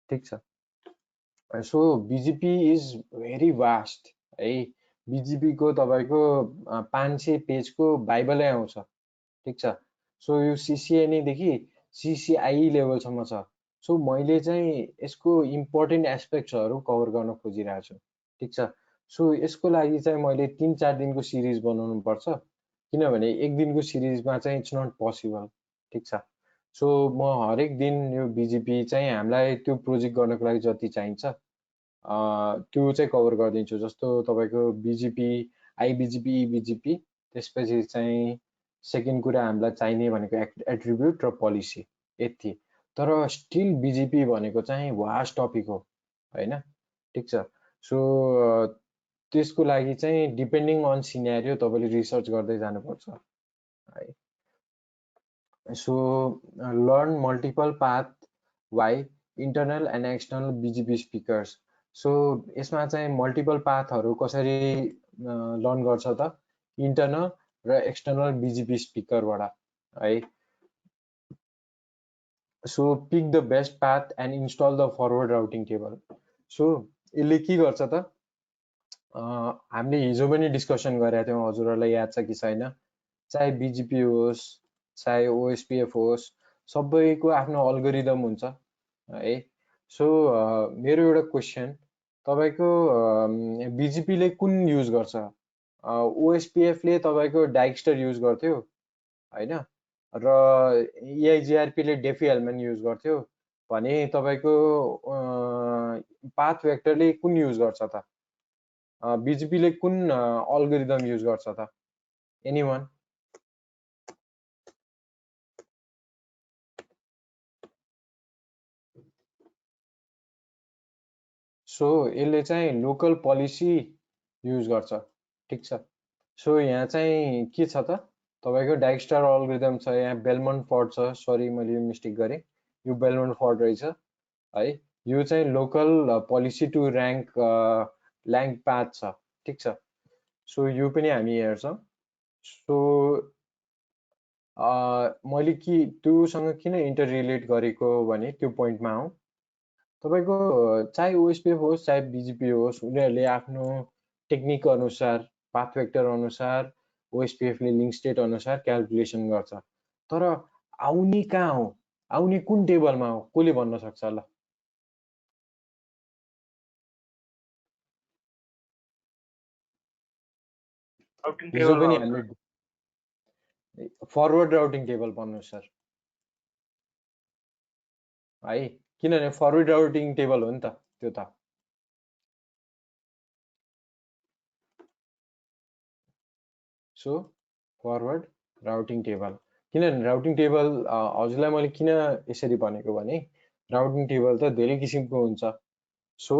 ठिक छ। So BGP is very vast है। बिजिपीको तपाईँको 500 पेजको बाइबलै आउँछ। ठिक छ। सो यो सिसिएनएदेखि सिसिआई लेभलसम्म छ। सो मैले चाहिँ यसको इम्पोर्टेन्ट एस्पेक्ट्सहरू कभर गर्न खोजिरहेको छु। ठिक छ। सो यसको लागि चाहिँ मैले 3-4 दिनको सिरिज बनाउनु पर्छ, किनभने एक दिनको सिरिजमा चाहिँ इट्स नट पोसिबल। ठिक छ। सो म हरेक दिन यो बिजिपी चाहिँ हामीलाई त्यो प्रोजेक्ट गर्नको लागि जति चाहिन्छ त्यो चाहिँ कभर गरिदिन्छु। जस्तो तपाईँको बिजिपी आइबिजिपी इबिजिपी, त्यसपछि चाहिँ सेकेन्ड कुरा हामीलाई चाहिने भनेको एट्रिब्युट र पोलिसी, यति। तर स्टिल बिजिपी भनेको चाहिँ वास्ट टपिक हो होइन। ठिक छ। सो त्यसको लागि चाहिँ डिपेन्डिङ अन सिनेरियो तपाईँले रिसर्च गर्दै जानुपर्छ है। So learn multiple path via internal and external BGP speakers. So यसमा चाहिँ मल्टिपल पाथहरू कसरी लर्न गर्छ त, इन्टरनल र एक्सटर्नल बिजिपी स्पिकरबाट है। So pick the best path and install the forward routing table. So यसले के गर्छ त, हामीले हिजो पनि डिस्कसन गरेका थियौँ, हजुरहरूलाई याद छ कि छैन, चाहे बिजिपी होस् चाहे ओएसपिएफ होस्, सबैको आफ्नो अल्गोरिदम हुन्छ है। सो मेरो एउटा क्वेसन, तपाईँको बिजिपीले कुन युज गर्छ? ओएसपिएफले तपाईँको डाइक्स्टर युज गर्थ्यो होइन, र एआइजिआरपीले डेफिएलमेन युज गर्थ्यो भने तपाईँको पाथ वेक्टरले कुन युज गर्छ त? बिजिपीले कुन अल्गोरिदम युज गर्छ त? एनीवन? सो यसले चाहिँ लोकल पोलिसी युज गर्छ। ठिक छ। सो यहाँ चाहिँ के छ त, तपाईँको डाइक्स्टर अल्गोरिदम छ, यहाँ बेलमन्ट फर्ड छ, सरी मैले यो मिस्टेक गरेँ, यो बेलमन्ट फर्ड रहेछ है। यो चाहिँ लोकल पोलिसी टु ल्याङ्क पाथ छ। ठिक छ। सो यो पनि हामी हेर्छौँ। सो मैले त्योसँग किन इन्टर रिलेट गरेको भने त्यो पोइन्टमा आउँ। तपाईँको चाहे ओएसपिएफ होस् चाहे बिजिपी होस्, उनीहरूले आफ्नो टेक्निक अनुसार, पाथ वेक्टर अनुसार, ओएसपिएफले लिङ्क स्टेट अनुसार क्यालकुलेसन गर्छ। तर आउने कहाँ हो, आउने कुन टेबलमा हो, कसले भन्न सक्छ ल? हिजो पनि हामीले फरवर्ड राउटिङ टेबल भन्नुहोस् सर है, किनभने फरवर्ड राउटिङ टेबल हो नि त त्यो त। सो फरवर्ड राउटिङ टेबल, किनभने राउटिङ टेबल हजुरलाई मैले किन यसरी भनेको भने, राउटिङ टेबल त धेरै किसिमको हुन्छ। सो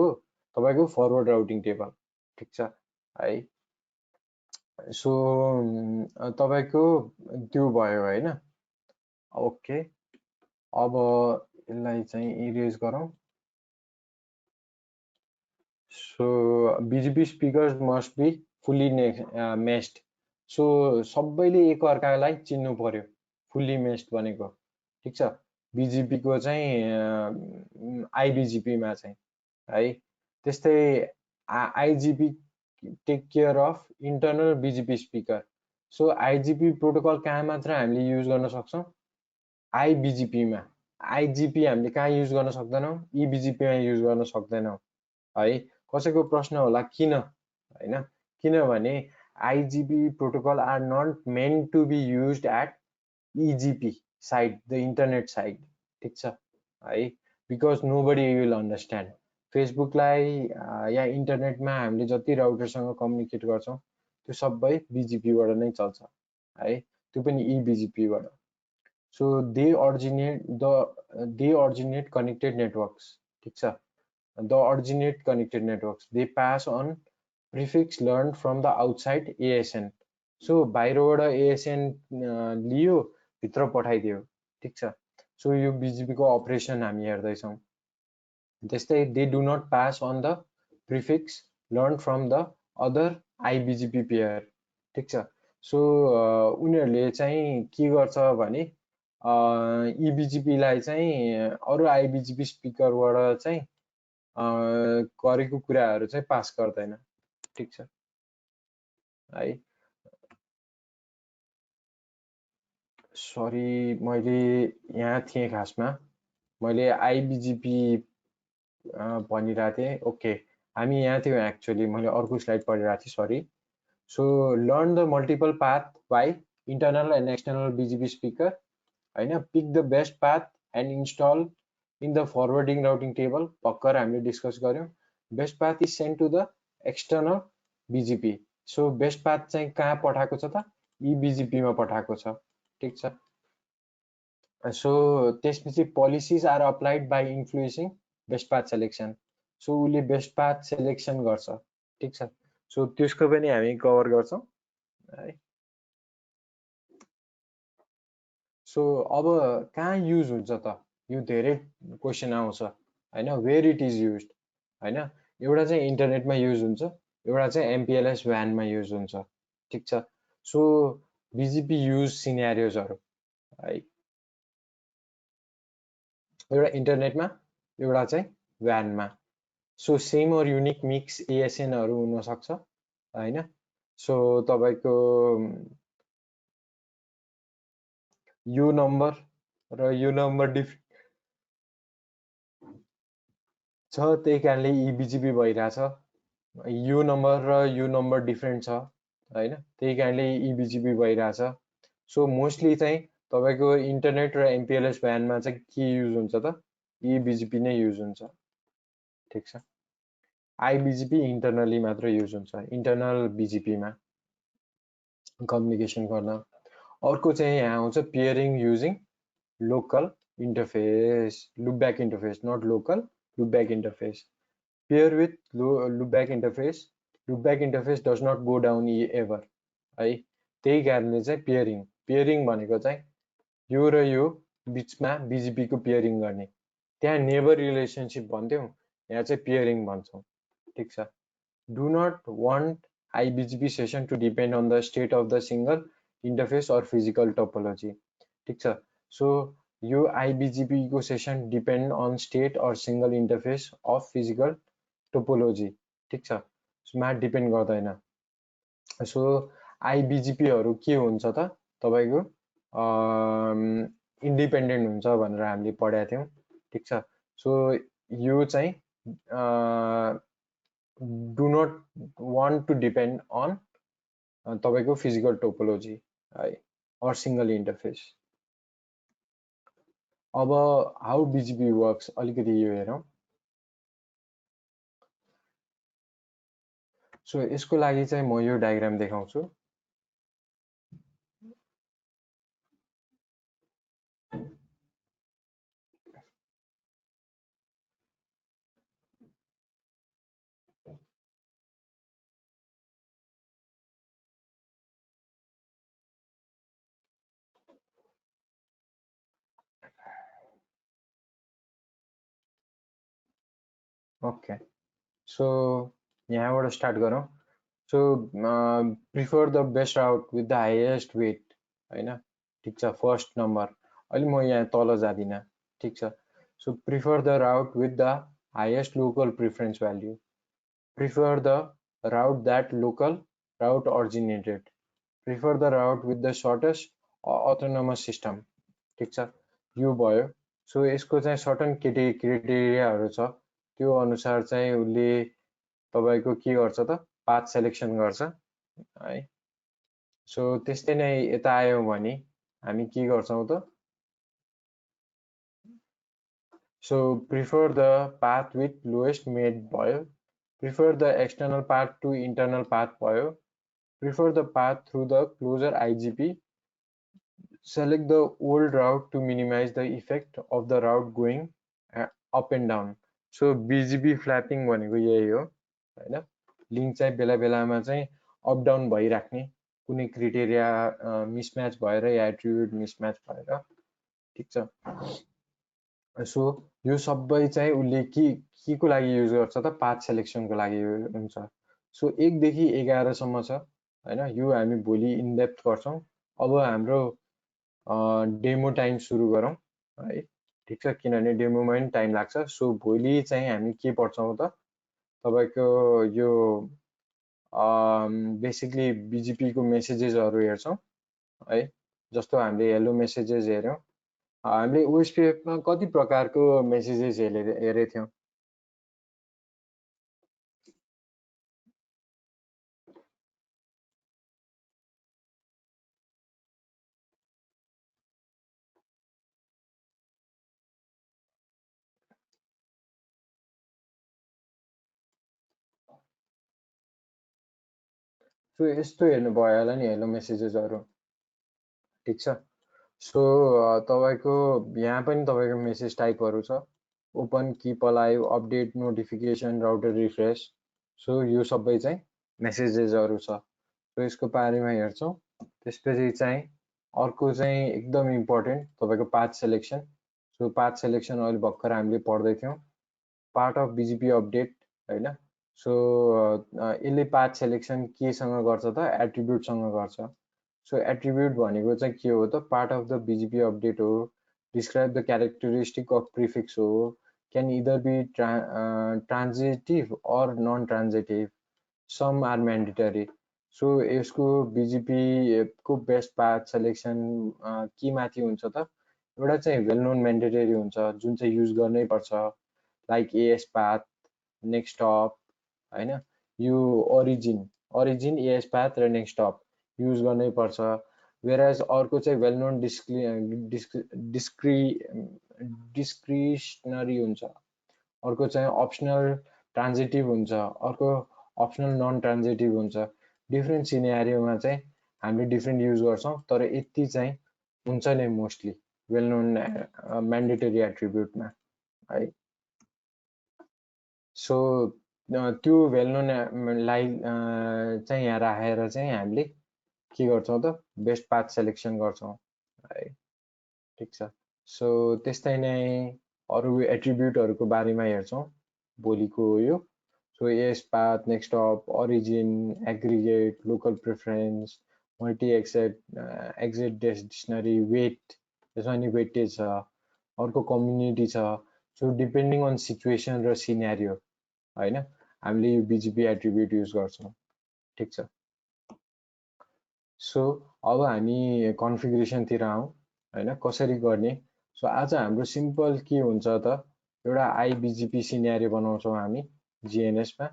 तपाईँको फरवर्ड राउटिङ टेबल, ठिक छ है। सो तपाईँको त्यो भयो होइन। ओके, अब यसलाई चाहिँ इरेज गरौँ। So BGP speakers must be fully meshed. So सबैले एक अर्कालाई चिन्नु पर्यो, फुल्ली मेस्ड भनेको। ठिक छ। बिजिपीको चाहिँ आइबिजिपीमा चाहिँ है। त्यस्तै IGP take care of internal BGP speaker. So IGP protocol कहाँ मात्र हामीले युज गर्न सक्छौँ? आइबिजिपीमा। आइजिपी हामीले कहाँ युज गर्न सक्दैनौँ? इबिजिपीमा युज गर्न सक्दैनौँ है। कसैको प्रश्न होला किन होइन, किनभने IGP protocol are not meant to be used at EGP side, the internet side. ठिक छ है, बिकज नोबडी विल अन्डरस्ट्यान्ड। फेसबुकलाई या इन्टरनेटमा हामीले जति राउटरसँग कम्युनिकेट गर्छौँ त्यो सबै बिजिपीबाट नै चल्छ है। त्यो पनि eBGP बाट so they originate connected networks ठीक छ the originate connected networks they pass on prefix learned from the outside ASN so बाहिरबाट ASN लियो भित्र पठाइदियो ठीक छ so यो BGP को operation हामी हेर्दैछौँ त्यस्तै they do not pass on the prefix learned from the other IBGP pair ठीक छ so उनीहरूले चाहिँ के गर्छ भने eBGP लाई चाहिँ अरु IBGP स्पिकरबाट चाहिँ गरेको कुराहरु चाहिँ पास गर्दैन ठीक छ है सरी मैले यहाँ थिए खासमा मैले IBGP भनिरहेको थिएँ ओके हामी यहाँ थियौँ एक्चुअली मैले अर्को स्लाइड पढिरहेको थिएँ sorry so learn the multiple path by internal and external BGP speaker हैन pick the best path and install in the forwarding routing table भर्खर हामीले डिस्कस गर्यौं best path is send to the external BGP so best path चाहिँ कहाँ पठाएको छ त eBGP मा पठाएको छ ठीक छ सो त्यसपछि policies are applied by influencing best path selection so उले बेस्ट पाथ सेलेक्सन गर्छ ठीक छ सो त्यसको पनि हामी कभर गर्छौं है सो अब कहाँ युज हुन्छ त यो धेरै क्वेशन आउँछ हैन वेयर इट इज युज्ड हैन एउटा चाहिँ इन्टरनेटमा युज हुन्छ एउटा चाहिँ MPLS WAN मा युज हुन्छ ठीक छ सो BGP युज सिनेरियोजहरु है एउटा इन्टरनेटमा एउटा चाहिँ WAN मा so same or unique mix ASN हरु हुन सक्छ हैन सो तपाईको यो नम्बर र यो नम्बर छ त्यही कारणले eBGP भइराछ यो नम्बर र यो नम्बर डिफरेन्ट छ हैन त्यही कारणले eBGP भइराछ सो मोस्टली चाहिँ तपाईको इन्टरनेट र MPLS WAN मा चाहिँ के युज हुन्छ त eBGP नै युज हुन्छ ठीक छ IBGP इन्टरनली मात्र युज हुन्छ इन्टरनल BGP मा कम्युनिकेसन गर्न अर्को चाहिँ यहाँ आउँछ peering using local interface loopback interface not local loopback interface pair with loopback interface does not go down ever है त्यही कारणले चाहिँ पेयरिङ भनेको चाहिँ यो र यो बीचमा BGP को पेयरिङ गर्ने त्यहाँ नेबर रिलेसनशिप भन्थ्यौं यहाँ चाहिँ पेयरिङ भन्छौं ठीक छ do not want IBGP session to depend on the state of the single interface or physical topology ठीक छ सो यो IBGP को session depend on state or single interface of physical topology ठीक छ मा डिपेन्ड गर्दैन सो IBGP हरु के हुन्छ त तपाईको इन्डिपेन्डेन्ट हुन्छ भनेर हामीले पढाएको थियौं ठीक छ सो यो चाहिँ do not want to depend on तपाईको फिजिकल टोपोलोजी है अर सिंगल इन्टरफेस अब हाउ BGP वर्क्स अलिकति यो हेरौं सो यसको लागि चाहिँ म यो डायग्राम देखाउँछु ओके सो यहाँबाट स्टार्ट गरौँ so prefer the best route with the highest weight हैन ठीक छ फर्स्ट नम्बर अलि म यहाँ तल जादिन ठीक छ so prefer the route with the highest local preference value prefer the route that local route originated prefer the route with the shortest autonomous system ठीक छ यो भयो सो यसको चाहिँ सर्टन क्राइटेरियाहरु छ त्यो अनुसार चाहिँ उले तपाईको के गर्छ त पाथ सेलेक्सन गर्छ है सो त्यस्तै नै यता आयो भने हामी के गर्छौं त so prefer the path with lowest MED भयो prefer the external path to internal path भयो prefer the path through the closer select the old route to minimize the effect of the route going up and down. So BGP flapping भनेको यही हो हैन, link चाहिँ बेला बेलामा चाहिँ up down भइराख्ने, कुनै क्राइटेरिया मिसम्याच भएर या एट्रिब्युट मिसम्याच भएर, ठीक छ। सो यो सबै चाहिँ उसले के को लागि युज गर्छ त, पाथ सिलेक्सनको लागि हुन्छ। सो 1 देखि 11 सम्म छ हैन, यो हामी भोलि इन डेप्थ गर्छौं। अब हाम्रो डेमो टाइम सुरु गरौँ है, ठीक छ, किनभने डेमोमा पनि टाइम लाग्छ। सो भोलि चाहिँ हामी के पढ्छौं त, तपाईको यो बेसिकली बीजीपी को मेसेजेसहरु हेर्छौं है, जस्तो हामीले हेलो मेसेजेस हेर्यौं। हामीले ओएसपीएफ मा कति प्रकारको मेसेजेस हेरेथ्यौं? सो यस्तो हेर्नु भयो होला नि हेलो मेसेजेसहरु, ठीक छ। सो तपाईको यहाँ पनि तपाईको मेसेज टाइपहरु छ, open, keep alive, update, notification, router refresh. So यो सबै चाहिँ मेसेजेसहरु छ। सो यसको बारेमा हेर्छौं। त्यसपछि चाहिँ अर्को चाहिँ एकदम इम्पोर्टेन्ट तपाईको path selection. So path selection अहिले भर्खर हामीले पढ्दै थियौं, पार्ट अफ बीजीपी अपडेट हैन। सो यसले पाथ सिलेक्सन केसँग गर्छ त, एट्रिब्युटसँग गर्छ। सो एट्रिब्युट भनेको चाहिँ के हो त, part of the BGP update हो, describe the characteristic of prefix हो, can either be transitive or non transitive, some are mandatory. So यसको बीजीपी को बेस्ट पाथ सिलेक्सन के माथि हुन्छ त, एउटा चाहिँ वेल नोन म्यान्डेटरी हुन्छ जुन चाहिँ युज गर्नै पर्छ, लाइक एएस पाथ, नेक्स्ट हप हैन, यो ओरिजिन एएस पाथ र नेक्स्ट हप युज गर्नै पर्छ। वेयरएज अर्को चाहिँ वेल नोन डिस्क्रिशनरी हुन्छ, अर्को चाहिँ अप्सनल ट्रान्जिटिभ हुन्छ, अर्को अप्सनल नन ट्रान्जिटिभ हुन्छ। डिफ्रेन्ट सिनेरियोमा चाहिँ हामीले डिफ्रेन्ट युज गर्छौं, तर यति चाहिँ हुन्छ नै मोस्टली वेल नोन म्यान्डेटरी एट्रिब्युटमा है। सो त्यो वेल नोन लाई चाहिँ यहाँ राखेर चाहिँ हामीले के गर्छौं त, बेस्ट पाथ सिलेक्सन गर्छौं है, ठीक छ। सो त्यस्तै नै अरु एट्रिब्युटहरुको बारेमा हेर्छौं भोलिको यो। So AS path, next hop, origin, aggregate, local preference, multi exit dictionary, weight, यसमा नि वेटेज छ, अर्को कम्युनिटी छ। सो डिपेन्डिङ अन सिचुएसन र सिनेरियो हैन, हामीले यो बीजीपी एट्रिब्युट युज गर्छौं, ठीक छ। सो अब हामी कन्फिगरेसन तिर आउँ हैन, कसरी गर्ने। सो आज हाम्रो सिम्पल के हुन्छ त, एउटा आईबीजीपी सिनेरियो बनाउँछौं हामी जीएनएस मा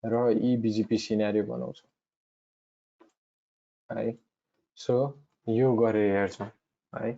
र ईबीजीपी सिनेरियो बनाउँछौं है। सो यो गरेर हेर्छौं है।